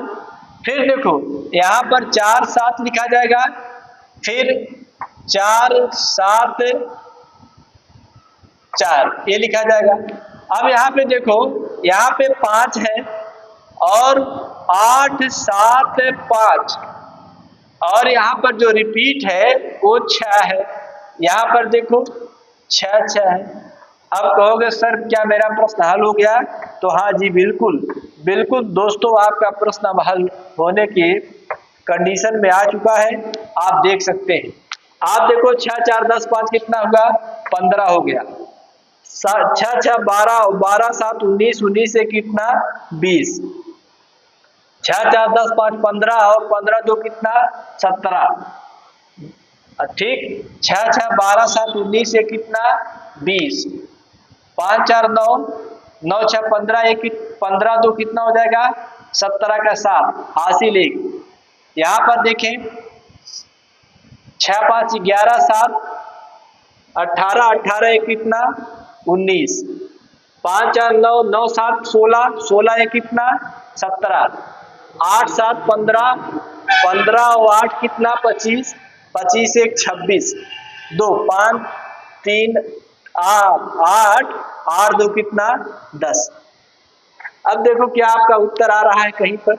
फिर देखो यहाँ पर 4 7 लिखा जाएगा, फिर 4 7 4 ये लिखा जाएगा। अब यहाँ पे देखो यहाँ पे 5 है और 8 7 5 और यहाँ पर जो रिपीट है वो 6 है। यहाँ पर देखो 6 6 है। अब कहोगे सर क्या मेरा प्रश्न हल हो गया, तो हाँ जी बिल्कुल बिल्कुल दोस्तों आपका प्रश्न हल होने की कंडीशन में आ चुका है। आप देख सकते हैं, आप देखो 6 4 10 5 कितना होगा 15 हो गया, 6 6 12 12 7 19 19 से कितना 20, 6 4 10 5 15 और 15 2 कितना 17, ठीक 6 6 12 7 19 से कितना 20, 5 4 9 9 6 15 1 15 2 कितना हो जाएगा 17 का 7 हासिल 1। यहाँ पर देखें 6 5 11 7 18 18 1 कितना 19, 5 4 9 9 7 16 16 1 कितना 17, 8 7 15 15 और 8 कितना 25 25 1 26 2 5 3 8 8 2 कितना 10। अब देखो क्या आपका उत्तर आ रहा है कहीं पर,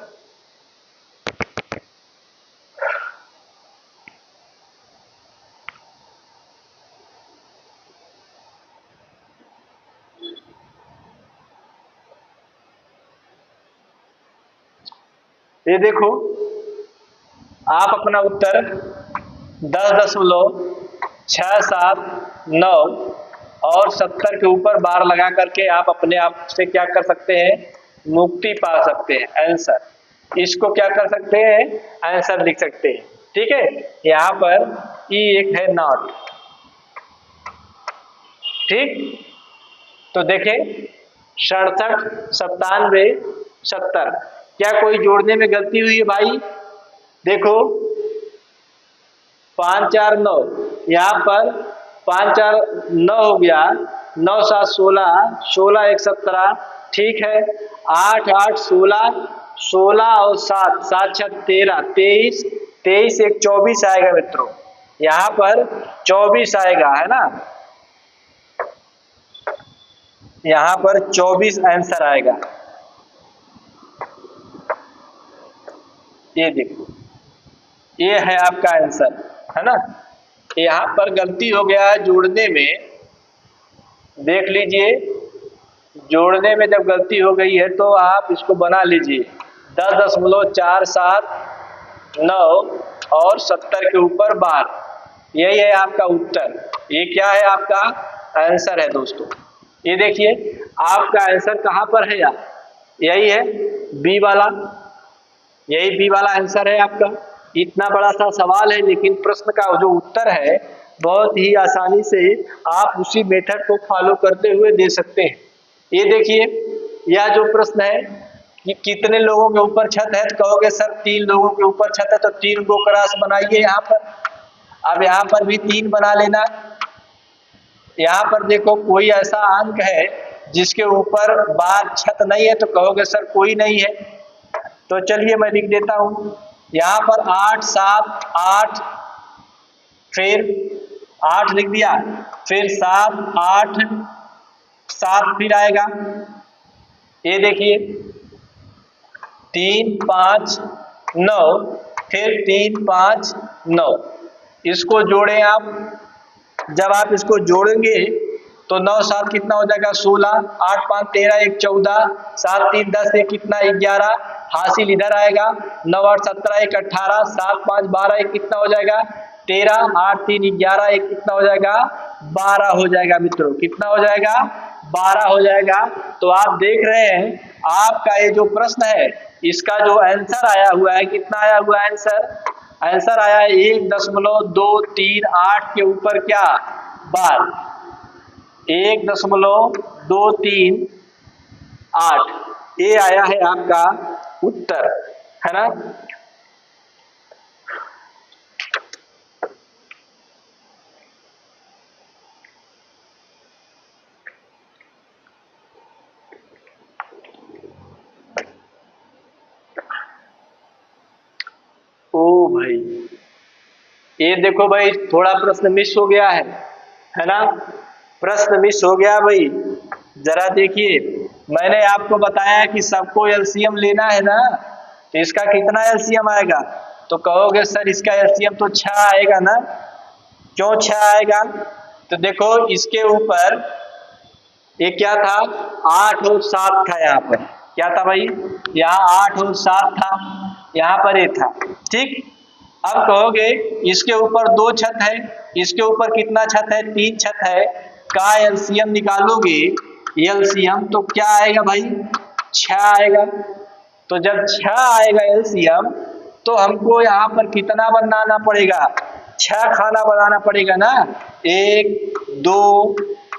ये देखो आप अपना उत्तर 10.679 और 70 के ऊपर बार लगा करके आप अपने आप से क्या कर सकते हैं मुक्ति पा सकते हैं, आंसर इसको क्या कर सकते हैं आंसर लिख सकते हैं। ठीक है यहाँ पर E1 है नॉट, ठीक तो देखें 67 97 70 क्या कोई जोड़ने में गलती हुई है भाई, देखो 5 4 9 यहाँ पर 5 4 9 हो गया, 9 7 16 16 1 17 ठीक है, 8 8 16 16 और 7 7 6 13 23 23 1 24 आएगा मित्रों, यहाँ पर 24 आएगा है ना, यहाँ पर 24 आंसर आएगा। ये देखो ये है आपका आंसर है ना। यहाँ पर गलती हो गया है जोड़ने में, देख लीजिए जोड़ने में जब गलती हो गई है तो आप इसको बना लीजिए 10.479 और 70 के ऊपर बार, यही है आपका उत्तर, ये क्या है आपका आंसर है दोस्तों। ये देखिए आपका आंसर कहाँ पर है यार, यही है बी वाला, यही बी वाला आंसर है आपका। इतना बड़ा सा सवाल है लेकिन प्रश्न का जो उत्तर है बहुत ही आसानी से आप उसी मेथड को फॉलो करते हुए दे सकते हैं। ये देखिए यह जो प्रश्न है कि कितने लोगों के ऊपर छत है, तो कहोगे सर 3 लोगों के ऊपर छत है, तो 3 को क्रॉस बनाइए यहाँ पर। अब यहाँ पर भी 3 बना लेना। यहाँ पर देखो कोई ऐसा अंक है जिसके ऊपर बार छत नहीं है, तो कहोगे सर कोई नहीं है। तो चलिए मैं लिख देता हूँ यहाँ पर 8 7 8, फिर 8 लिख दिया, फिर 7 8 7 फिर आएगा, ये देखिए 3 5 9, फिर 3 5 9, इसको जोड़ें आप। जब आप इसको जोड़ेंगे तो 9 7 कितना हो जाएगा 16, 8 5 13 1 14, 7 3 10 1 कितना 11, हासिल इधर आएगा, 9 8 17 1 18, 7 5 12 1 कितना हो जाएगा 13, 8 3 11 1 कितना हो जाएगा 12 हो जाएगा मित्रों। कितना हो जाएगा 12 हो जाएगा। तो आप देख रहे हैं आपका ये जो प्रश्न है इसका जो आंसर आया हुआ है, कितना आया हुआ है आंसर आया है 1.238 के ऊपर क्या बार, 1.238 ये आया है आपका उत्तर, है ना। ओ भाई ये देखो भाई थोड़ा प्रश्न मिस हो गया है ना, प्रश्न मिस हो गया भाई। जरा देखिए मैंने आपको बताया कि सबको एलसीएम लेना है ना, तो इसका कितना एलसीएम आएगा, तो कहोगे सर इसका एलसीएम तो 6 आएगा ना। क्यों 6 आएगा, तो देखो इसके ऊपर ये क्या था 8 और 7 था, यहाँ पर क्या था भाई, यहाँ 8 और 7 था, यहाँ पर ये था, ठीक। अब कहोगे इसके ऊपर 2 छत है, इसके ऊपर कितना छत है 3 छत है, का एलसीएम निकालोगे एलसीएम तो क्या आएगा भाई 6 आएगा। तो जब 6 आएगा एलसीएम तो हमको यहाँ पर कितना बनाना पड़ेगा 6 खाना बनाना पड़ेगा ना, 1 2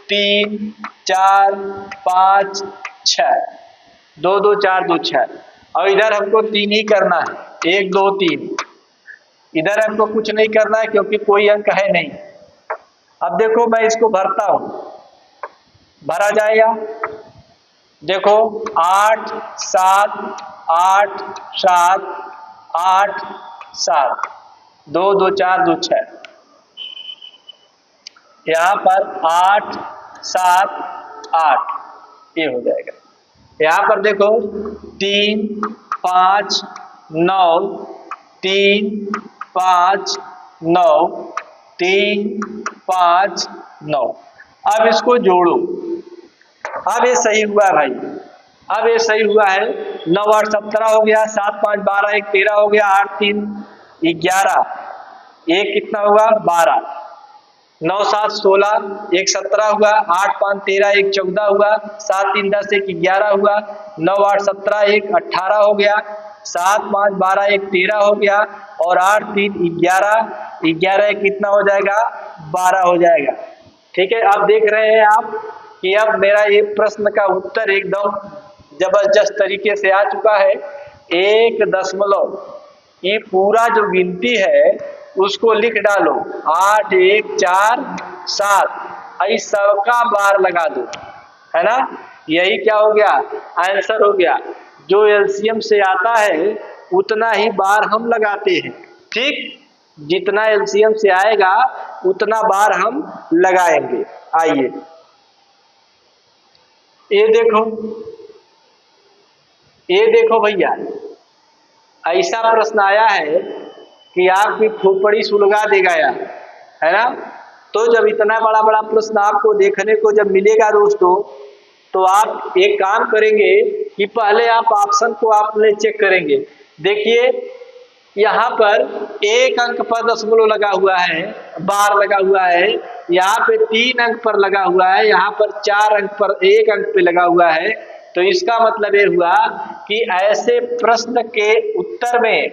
3 4 5 6, 2 2 4 2 6, और इधर हमको 3 ही करना है, 1 2 3, इधर हमको कुछ नहीं करना है क्योंकि कोई अंक है नहीं। अब देखो मैं इसको भरता हूं, भरा जाएगा, देखो 8 7 8 7 8 7, 2 2 4 2 6, यहाँ पर 8 7 8 ये हो जाएगा। यहाँ पर देखो 3 5 9 3 5 9 3 5 9, अब इसको जोड़ो, अब ये सही हुआ भाई, अब ये सही हुआ है, 9 8 17 हो गया, 7 5 12 1 13 हो गया, 8 3 11, 1 कितना हुआ 12, 9 7 16 1 17 हुआ, 8 5 13 1 14 हुआ, 7 3 10 1 11 हुआ, 9 8 17 1 18 हो गया, 7 5 12 1 13 हो गया, और 8 3 11 11 कितना हो जाएगा 12 हो जाएगा। ठीक है, अब देख रहे हैं आप कि अब मेरा ये प्रश्न का उत्तर एकदम जबरदस्त तरीके से आ चुका है। 1 ये पूरा जो गिनती है उसको लिख डालो, 8 1 4 7, आई सबका बार लगा दो, है ना। यही क्या हो गया आंसर हो गया। जो एलसीएम से आता है उतना ही बार हम लगाते हैं, ठीक, जितना एलसीएम से आएगा उतना बार हम लगाएंगे। आइए ये देखो भैया, ऐसा प्रश्न आया है कि आपकी खोपड़ी सुलगा देगा यार, है ना। तो जब इतना बड़ा बड़ा प्रश्न आपको देखने को जब मिलेगा दोस्तों, तो आप एक काम करेंगे कि पहले आप ऑप्शन को आपने चेक करेंगे। देखिए यहाँ पर 1 अंक पर दशमलव लगा हुआ है, बार लगा हुआ है, यहाँ पे 3 अंक पर लगा हुआ है, यहाँ पर 4 अंक पर 1 अंक पे लगा हुआ है। तो इसका मतलब ये हुआ कि ऐसे प्रश्न के उत्तर में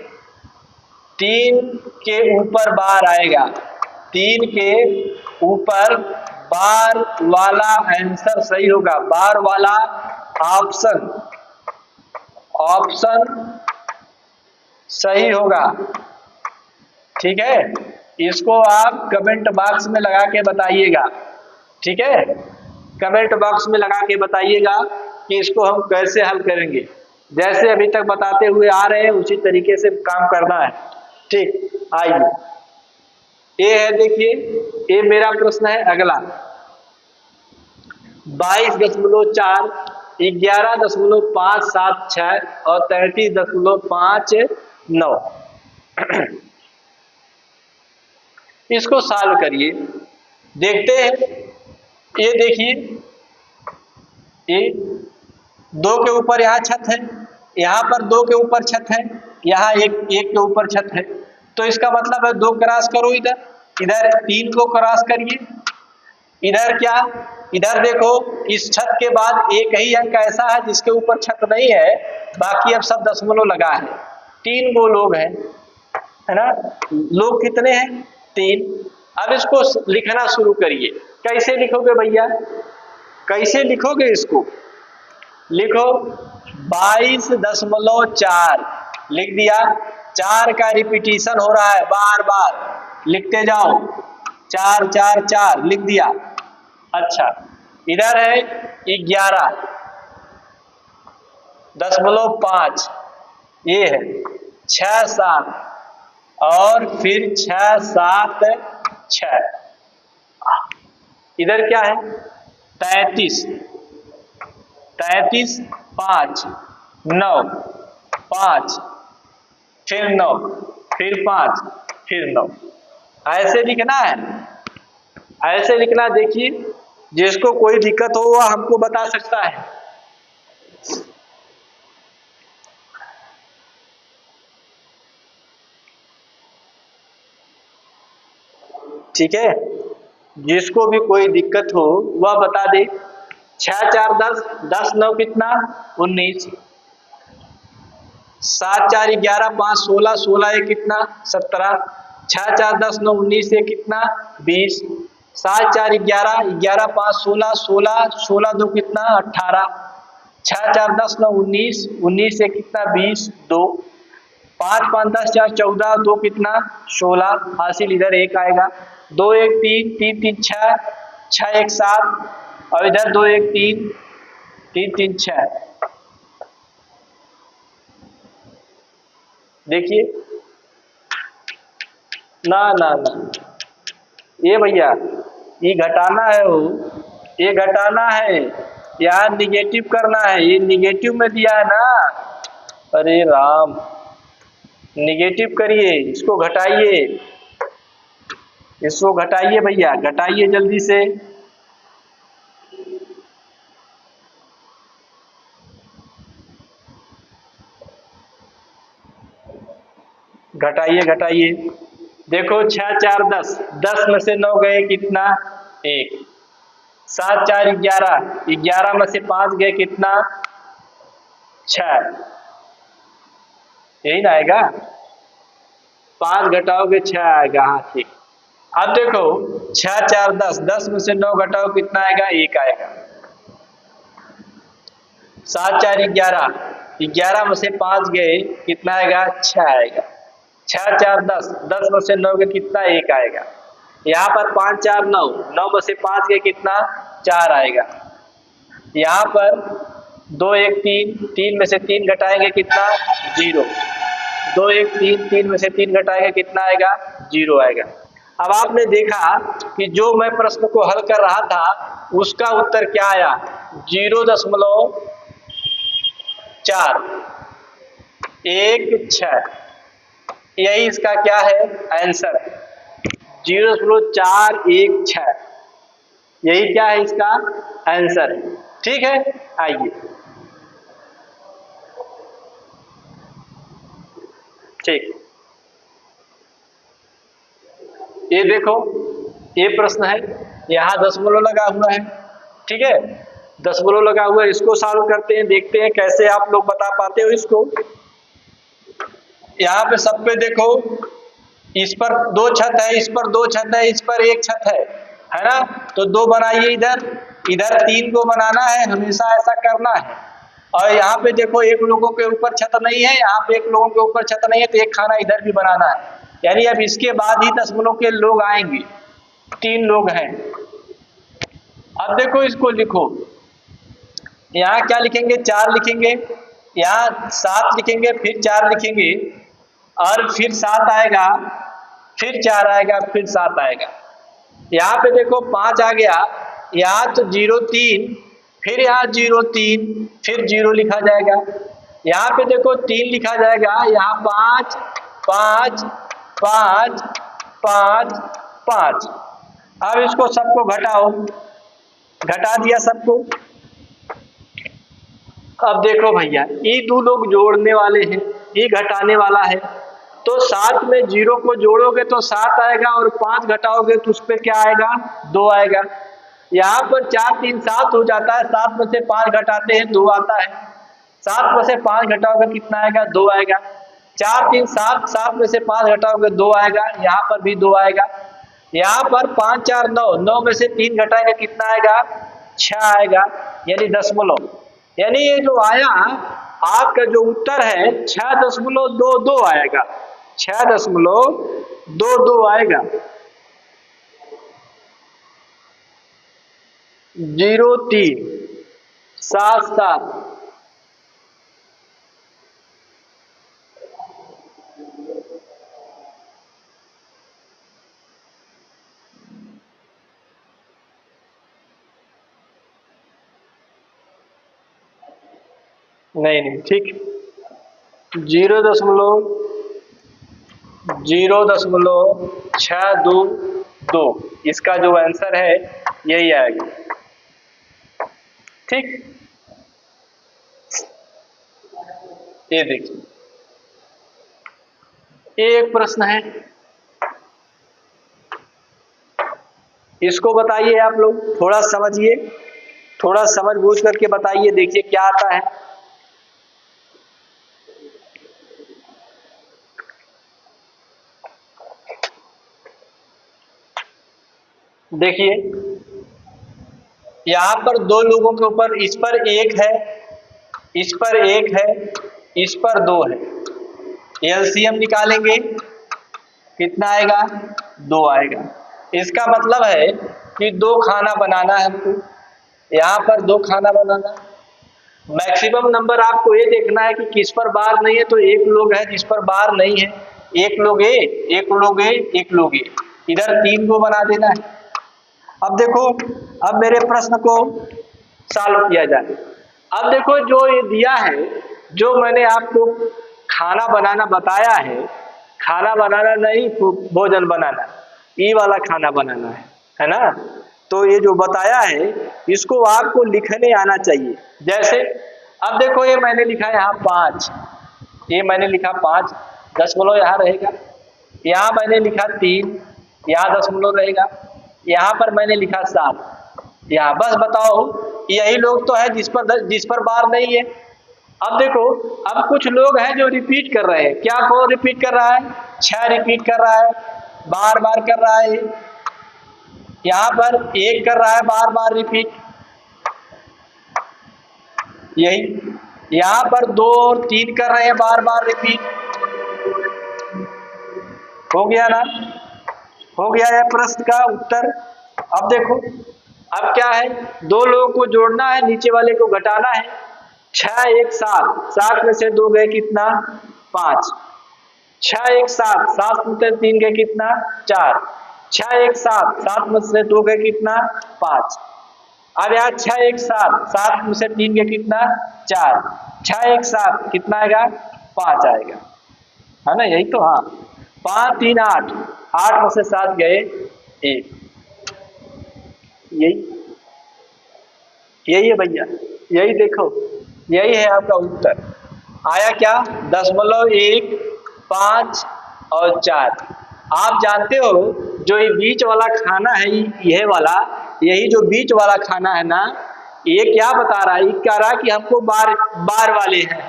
3 के ऊपर बार आएगा, 3 के ऊपर बार वाला आंसर सही होगा, बार वाला ऑप्शन। ऑप्शन सही होगा। ठीक है, इसको आप कमेंट बॉक्स में लगा के बताइएगा। ठीक है, कमेंट बॉक्स में लगा के बताइएगा कि इसको हम कैसे हल करेंगे। जैसे अभी तक बताते हुए आ रहे हैं उसी तरीके से काम करना है। ठीक, आइए ये है, देखिए ये मेरा प्रश्न है अगला। 22.4, 11.576 और 33.59 इसको सॉल्व करिए, देखते हैं। ये देखिए, ये 2 के ऊपर यहाँ छत है, यहाँ पर 2 के ऊपर छत है, यहाँ एक के ऊपर छत है। तो इसका मतलब है 2 क्रॉस करो, इधर 3 को क्रॉस करिए। इधर क्या, इधर देखो इस छत के बाद एक ही अंक ऐसा है जिसके ऊपर छत नहीं है, बाकी अब सब दशमलव लगा है। 3 गो लोग हैं, है ना। लोग कितने हैं? 3। अब इसको लिखना शुरू करिए। कैसे लिखोगे भैया, कैसे लिखोगे इसको? लिखो 22.4 लिख दिया, 4 का रिपीटिशन हो रहा है बार बार, लिखते जाओ। 4 4 4 लिख दिया। अच्छा, इधर है 11.5, ये है 6 7 और फिर 6 7 6। इधर क्या है? 33 5 9 5 फिर 9 फिर 5 फिर 9, ऐसे लिखना है, ऐसे लिखना। देखिए, जिसको कोई दिक्कत हो वह हमको बता सकता है। ठीक है, जिसको भी कोई दिक्कत हो वह बता दे। 6 4 10, 10 9 कितना? 19। 7 4 11 5 16, 16 1 कितना? 17। 6 4 10 9 19 1 कितना? 20। 7 4 11, 11 5 16, 16 16 2 कितना? 18। 6 4 10 9 19, 19 1 कितना? 20 2। 5 5 10 4 14, 2 कितना? 16। हासिल इधर 1 आएगा। 2 1 3, 3 3 6, 6 1 7 और इधर 2 1 3, 3 3 6। देखिए, ना ना ना, ये भैया ये घटाना है, वो ये घटाना है, यहाँ निगेटिव करना है। ये निगेटिव में दिया है ना, अरे राम, निगेटिव करिए, इसको घटाइए, इसको घटाइए भैया, घटाइए जल्दी से। घटाइए घटाइए। देखो 6 4 10, 10 में से 9 गए कितना? 1। 7 4 11, 11 में से 5 गए कितना? 6। यही ना आएगा, 5 घटाओगे 6 आएगा। हाँ ठीक। अब देखो 6 4 10, 10 में से 9 घटाओ कितना आएगा? 1 आएगा। 7 4 11, 11 में से 5 गए कितना आएगा? 6 आएगा। 6 4 10, 10 में से 9 गए कितना? 1 आएगा। यहाँ पर 5 4 9, 9 में से 5 गए कितना? 4 आएगा। यहाँ पर 2 1 3, 3 में से 3 घटाएंगे कितना? 0। 2 1 3, 3 में से 3 घटाएंगे कितना आएगा? 0 आएगा। अब आपने देखा कि जो मैं प्रश्न को हल कर रहा था उसका उत्तर क्या आया? 0.416, यही इसका क्या है? आंसर 0.416, यही क्या है? इसका आंसर है। ठीक है, आइए। ठीक, ये देखो, ये प्रश्न है, यहाँ दशमलव लगा हुआ है। ठीक है, दशमलव लगा हुआ है, इसको सॉल्व करते हैं, देखते हैं कैसे आप लोग बता पाते हो इसको। यहाँ पे सब पे देखो, इस पर 2 छत है, इस पर 2 छत है, इस पर 1 छत है ना। तो 2 बनाइए, इधर इधर 3 को बनाना है, हमेशा ऐसा करना है। और यहाँ पे देखो एक लोगों के ऊपर छत नहीं है, यहाँ पे एक लोगों के ऊपर छत नहीं है, तो एक खाना इधर भी बनाना है, यानी अब इसके बाद ही दशमलव के लोग आएंगे। 3 लोग हैं। अब देखो इसको लिखो, यहाँ क्या लिखेंगे, 4 लिखेंगे, यहाँ 7 लिखेंगे, फिर 4 लिखेंगे, और फिर 7 आएगा, फिर 4 आएगा, फिर 7 आएगा। यहाँ पे देखो 5 आ गया, यहाँ तो 0 3, फिर यहाँ 0 3, फिर 0 लिखा जाएगा। यहाँ पे देखो 3 लिखा जाएगा, यहाँ 5 5 5 5 5। अब इसको सबको घटाओ, घटा दिया सबको। अब देखो भैया, ये 2 लोग जोड़ने वाले हैं, ये घटाने वाला है, तो 7 में 0 को जोड़ोगे तो 7 आएगा, और 5 घटाओगे तो उस पर क्या आएगा, 2 आएगा। यहाँ पर 4 3 7 हो जाता है, 7 में से 5 घटाते हैं 2 आता है, 7 में से 5 घटाओगे कितना आएगा, 2 आएगा। 4 3 7, 7 में से 5 घटाओगे 2 आएगा, यहाँ पर भी 2 आएगा। यहाँ पर 5 4 9, 9 में से 3 घटाएंगे कितना आएगा, 6 आएगा, यानी दशमलव, यानी ये जो आया आपका जो उत्तर है 6.22 आएगा, 6.22 आएगा। 0 3 7 7। नहीं ठीक, 0.622 इसका जो आंसर है यही आएगा। ठीक, ये देखिए, एक प्रश्न है, इसको बताइए आप लोग, थोड़ा समझिए, थोड़ा समझ बूझ करके बताइए, देखिए क्या आता है। देखिए यहां पर 2 लोगों के ऊपर, इस पर 1 है, इस पर 1 है, इस पर 2 है, एलसीएम निकालेंगे कितना आएगा, 2 आएगा। इसका मतलब है कि 2 खाना बनाना है हमको, यहाँ पर 2 खाना बनाना। मैक्सिमम नंबर आपको ये देखना है कि किस पर बार नहीं है, तो एक लोग है जिस पर बार नहीं है, एक लोग ए, एक लोग ए, एक लोग ए, इधर 3 को बना देना है। अब देखो, अब मेरे प्रश्न को सॉल्व किया जाए। अब देखो जो ये दिया है, जो मैंने आपको खाना बनाना बताया है, खाना बनाना नहीं, भोजन बनाना, ये वाला खाना बनाना है ना। तो ये जो बताया है इसको आपको लिखने आना चाहिए। जैसे अब देखो, ये मैंने लिखा है यहाँ 5, ये मैंने लिखा 5, दशमलव यहाँ रहेगा, यहाँ मैंने लिखा 3, यहाँ दशमलव रहेगा, यहाँ पर मैंने लिखा 7, यहाँ बस बताओ, यही लोग तो है जिस पर बार नहीं है। अब देखो, अब कुछ लोग हैं जो रिपीट कर रहे हैं, क्या कौन रिपीट कर रहा है, 6 रिपीट कर रहा है, बार बार कर रहा है, यहाँ पर 1 कर रहा है बार बार रिपीट, यही, यहाँ पर 2 और 3 कर रहे हैं बार बार रिपीट। हो गया ना, हो गया है प्रश्न का उत्तर। अब देखो, अब क्या है, 2 लोगों को जोड़ना है, नीचे वाले को घटाना है। 6 1 7, 7 में से 2 गए कितना, 5, 6 1 7, 7 में से 3 गए कितना, 4, 6 1 7, 7 में से 2 गए कितना, 5। अब यहाँ 6 1 7, 7 में से 3 गए कितना, 4, 6 1 7 कितना आएगा, 5 आएगा, है ना, यही तो। हाँ, 5 3 8, 8 में से 7 गए 1, यही है भैया, यही देखो, यही है आपका उत्तर। आया क्या, 0.1 5 और 4। आप जानते हो जो ये बीच वाला खाना है, यह वाला, यही जो बीच वाला खाना है ना, ये क्या बता रहा है, ये कह रहा है कि हमको बार वाले हैं,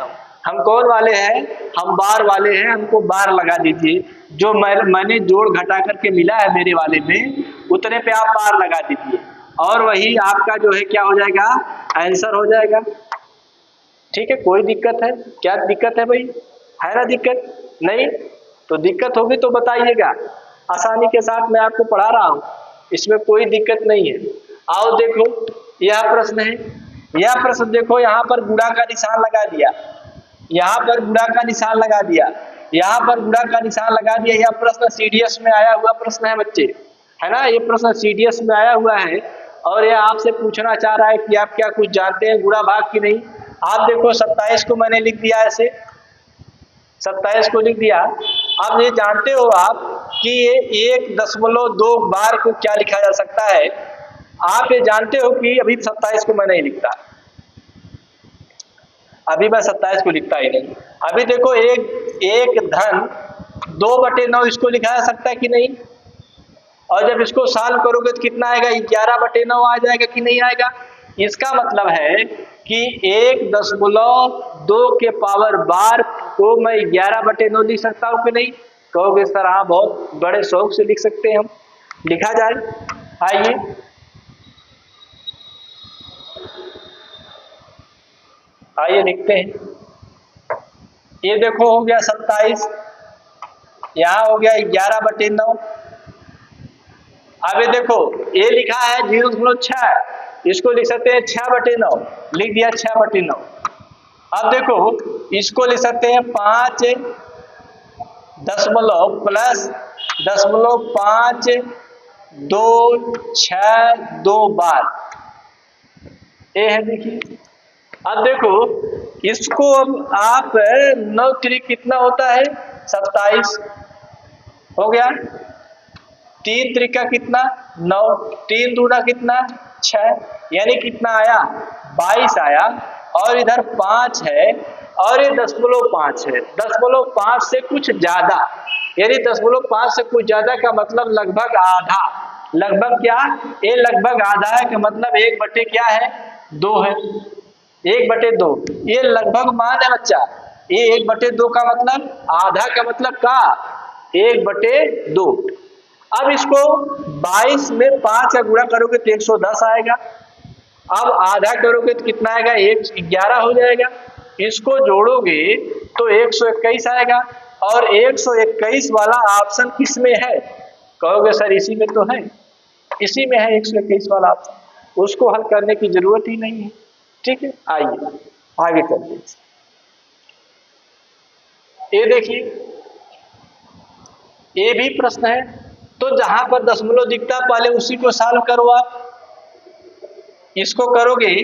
हम कौन वाले हैं, हम बार वाले हैं, हमको बार लगा दीजिए। जो मैंने जोड़ घटा करके मिला है मेरे वाले में, उतने पे आप बार लगा दीजिए, और वही आपका जो है क्या हो जाएगा, आंसर हो जाएगा। ठीक है, कोई दिक्कत है? क्या दिक्कत है भाई? है ना दिक्कत? नहीं तो दिक्कत होगी तो बताइएगा, आसानी के साथ मैं आपको पढ़ा रहा हूँ, इसमें कोई दिक्कत नहीं है। आओ देखो यह प्रश्न है, यह प्रश्न देखो, यहाँ पर गुणा का निशान लगा दिया, यहाँ पर गुणा का निशान लगा दिया, यहाँ पर गुणा का निशान लगा दिया। यह प्रश्न सीडीएस में आया हुआ प्रश्न है बच्चे, है ना, ये प्रश्न सीडीएस में आया हुआ है और यह आपसे पूछना चाह रहा है कि आप क्या कुछ जानते हैं गुणा भाग की नहीं। आप देखो 27 को मैंने लिख दिया ऐसे, 27 को लिख दिया। अब ये जानते हो आप कि ये 1.2 बार को क्या लिखा जा सकता है? आप ये जानते हो कि अभी 27 को मैं नहीं लिखता, अभी मैं 27 को लिखता ही नहीं। अभी देखो एक धन 2/9 इसको लिखा जा सकता है कि नहीं? और जब इसको सॉल्व करोगे तो कितना आएगा? 11/9 आ जाएगा कि नहीं आएगा? इसका मतलब है कि 1.2 के पावर बार को मैं 11/9 लिख सकता हूँ कि नहीं? कहोगे सर हाँ बहुत बड़े शौक से लिख सकते हैं हम, लिखा जाए। आइए आइए लिखते हैं। ये देखो हो गया 27, यहाँ हो गया 11/9। अब ये देखो ये लिखा है 0.6, इसको लिख सकते हैं 6/9, लिख दिया 6/9। अब देखो इसको लिख सकते हैं 5 दशमलव प्लस 0.526 बार, ये है देखिए। अब देखो इसको अब आप 9 त्रिक कितना होता है? 27 हो गया, 3 त्रिका कितना? 9, 3 दूना कितना? 6, यानी कितना आया? 22 आया। और इधर 5 है और ये 0.5 है, 0.5 से कुछ ज्यादा, यानी 0.5 से कुछ ज्यादा का मतलब लगभग आधा। लगभग क्या? ये लगभग आधा है, का मतलब 1/2 क्या है? 2 है, 1/2। ये लगभग मान है बच्चा, ये 1/2 का मतलब आधा का मतलब का 1/2। अब इसको 22 में 5 का गुणा करोगे तो 110 आएगा। अब आधा करोगे तो कितना आएगा? 11 हो जाएगा। इसको जोड़ोगे तो 121 आएगा। और 121 वाला ऑप्शन किसमें है? कहोगे सर इसी में तो है, इसी में है 121 वाला ऑप्शन, उसको हल करने की जरूरत ही नहीं है। ठीक है, आइए आगे चलते। ये देखिए ये भी प्रश्न है, तो जहां पर दशमलव दिखता है पहले उसी को सॉल्व करो आप। इसको करोगे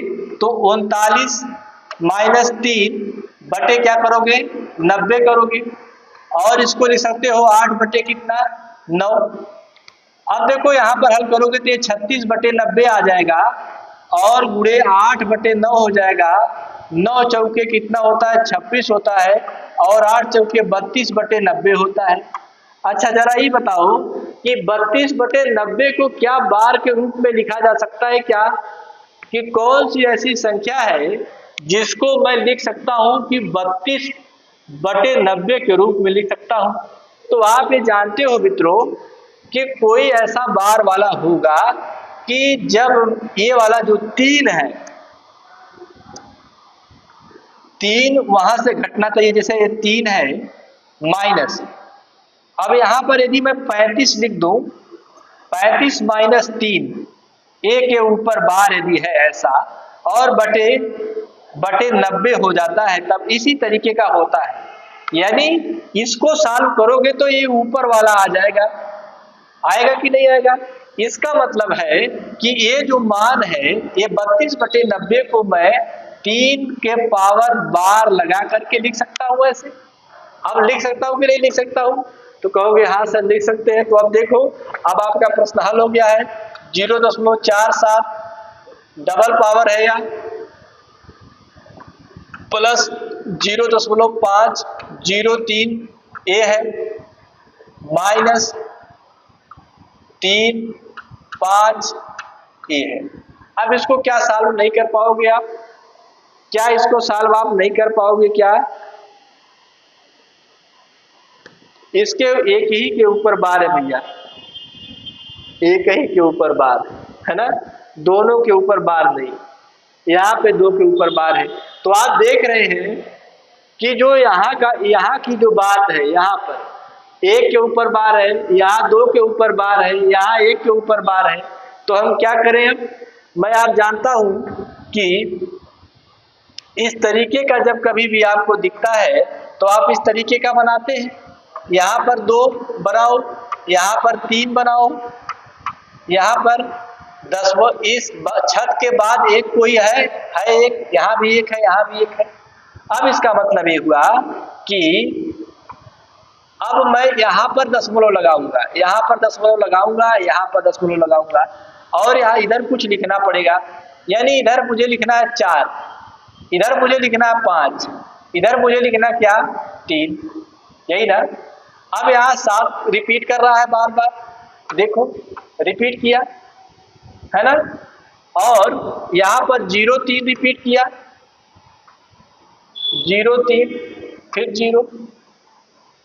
तो 39 माइनस 3 बटे क्या करोगे? 90 करोगे। और इसको लिख सकते हो 8 बटे कितना? 9। अब देखो यहाँ पर हल करोगे तो ये 36/90 आ जाएगा और गुणे 8/9 हो जाएगा। 9 चौके कितना होता है? 26 होता है और 8 चौके 32/90 होता है। अच्छा जरा ये बताओ कि 32/90 को क्या बार के रूप में लिखा जा सकता है क्या? कि कौन सी ऐसी संख्या है जिसको मैं लिख सकता हूं कि 32/90 के रूप में लिख सकता हूं? तो आप ये जानते हो मित्रों कि कोई ऐसा बार वाला होगा कि जब ये वाला जो 3 है, 3 वहां से घटना चाहिए, जैसे ये 3 है माइनस। अब यहां पर यदि मैं 35 लिख दूं, 35 माइनस 3, ए के ऊपर बार यदि है ऐसा, और बटे 90 हो जाता है, तब इसी तरीके का होता है। यानी इसको सॉल्व करोगे तो ये ऊपर वाला आ जाएगा, आएगा कि नहीं आएगा? इसका मतलब है कि ये जो मान है ये 32/90 को मैं 3 के पावर बार लगा करके लिख सकता हूं ऐसे। अब लिख सकता हूं कि नहीं लिख सकता हूं? तो कहोगे हाँ सर लिख सकते हैं। तो अब देखो अब आपका प्रश्न हल हो गया है। 0.47 डबल पावर है या प्लस 0.503 ए है माइनस 3.5 ए है। अब इसको क्या सॉल्व नहीं कर पाओगे आप? क्या इसको सॉल्व आप नहीं कर पाओगे क्या? इसके एक ही के ऊपर बार है भैया, एक ही के ऊपर बार है ना, दोनों के ऊपर बार नहीं, यहाँ पे 2 के ऊपर बार है। तो आप देख रहे हैं कि जो यहाँ की जो बात है, यहाँ पर 1 के ऊपर बार है, यहाँ 2 के ऊपर बार है, यहाँ 1 के ऊपर बार है। तो हम क्या करें? अब मैं आप जानता हूं कि इस तरीके का जब कभी भी आपको दिखता है तो आप इस तरीके का बनाते हैं। यहाँ पर 2 बनाओ, यहाँ पर 3 बनाओ, यहाँ पर 10, इस छत के बाद एक कोई है एक, यहाँ भी एक है, यहाँ भी एक है। अब इसका मतलब ये हुआ कि अब मैं यहाँ पर दशमलव लगाऊंगा, यहाँ पर दशमलव लगाऊंगा, यहाँ पर दशमलव लगाऊंगा, और यहाँ इधर कुछ लिखना पड़ेगा। यानी इधर मुझे लिखना है 4, इधर मुझे लिखना है 5, इधर मुझे लिखना क्या 3, यही ना। अब यहाँ 7 रिपीट कर रहा है बार बार, देखो रिपीट किया है ना। और यहाँ पर 0 3 रिपीट किया, 0 3 फिर 0।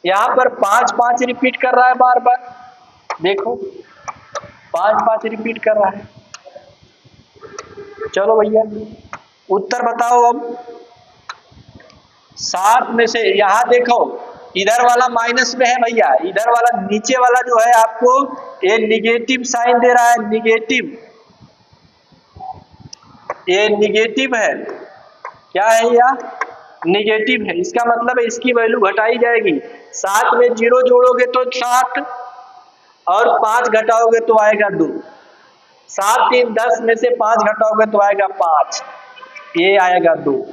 यहाँ पर 5 5 रिपीट कर रहा है बार बार, देखो 5 5 रिपीट कर रहा है। चलो भैया उत्तर बताओ। अब 7 में से यहाँ देखो इधर वाला माइनस में है भैया, इधर वाला नीचे वाला जो है आपको ये निगेटिव साइन दे रहा है, निगेटिव, ये निगेटिव है। क्या है यह? निगेटिव है। इसका मतलब है इसकी वैल्यू घटाई जाएगी। 7 में 0 जोड़ोगे तो 7 और 5 घटाओगे तो आएगा 2। 7 3 10 में से 5 घटाओगे तो आएगा 5, ये आएगा 2।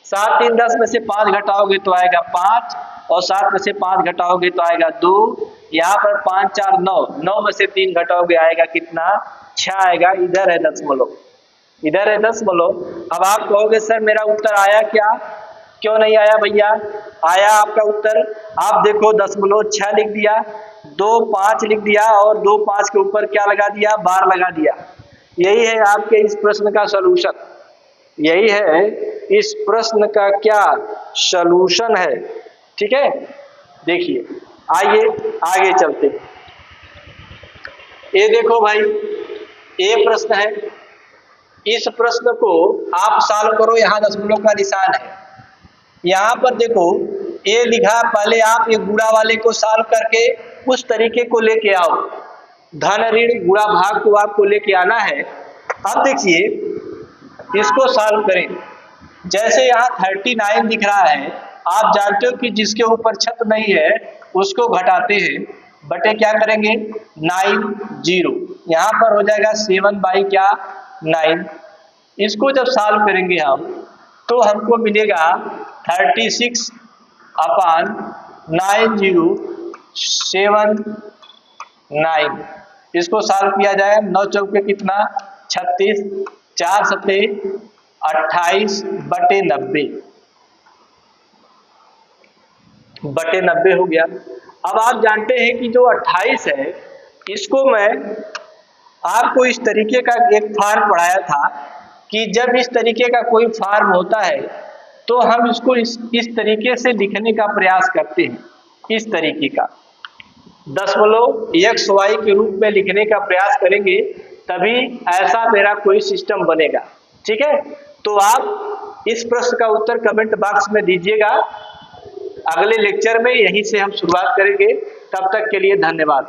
7 3 10 में से 5 घटाओगे तो आएगा 5, और 7 में से 5 घटाओगे तो आएगा 2। यहाँ पर 5 4 9, 9 में से 3 घटाओगे आएगा कितना? 6 आएगा। इधर है दशमलव, इधर है दशमलव। अब आप कहोगे सर मेरा उत्तर आया क्या? क्यों नहीं आया भैया? आया आपका उत्तर। आप देखो 0.6 लिख दिया, 2 5 लिख दिया, और 2 5 के ऊपर क्या लगा दिया? बार लगा दिया। यही है आपके इस प्रश्न का सलूशन, यही है इस प्रश्न का क्या सलूशन है। ठीक है, देखिए आइए आगे चलते। ये देखो भाई, ये प्रश्न है, इस प्रश्न को आप सॉल्व करो। यहाँ दशमलव का निशान है, यहाँ पर देखो ये लिखा। पहले आप ये गुणा वाले को सॉल्व करके उस तरीके को लेके आओ, धन ऋण गुणा भाग को आपको लेके आना है। अब देखिए इसको सॉल्व करें। जैसे यहाँ 39 दिख रहा है, आप जानते हो कि जिसके ऊपर छत नहीं है उसको घटाते हैं, बटे क्या करेंगे 9 0, यहाँ पर हो जाएगा 7/9। इसको जब सॉल्व करेंगे हम तो हमको मिलेगा 36/9079। इसको सॉल्व किया जाए, 9 चौके कितना 36, 4 सते 28/90 हो गया। अब आप जानते हैं कि जो 28 है इसको मैं आपको इस तरीके का एक फॉर्म पढ़ाया था कि जब इस तरीके का कोई फॉर्म होता है तो हम इसको इस तरीके से लिखने का प्रयास करते हैं। इस तरीके का दशमलव XY के रूप में लिखने का प्रयास करेंगे, तभी ऐसा मेरा कोई सिस्टम बनेगा। ठीक है, तो आप इस प्रश्न का उत्तर कमेंट बॉक्स में दीजिएगा। अगले लेक्चर में यहीं से हम शुरुआत करेंगे। तब तक के लिए धन्यवाद।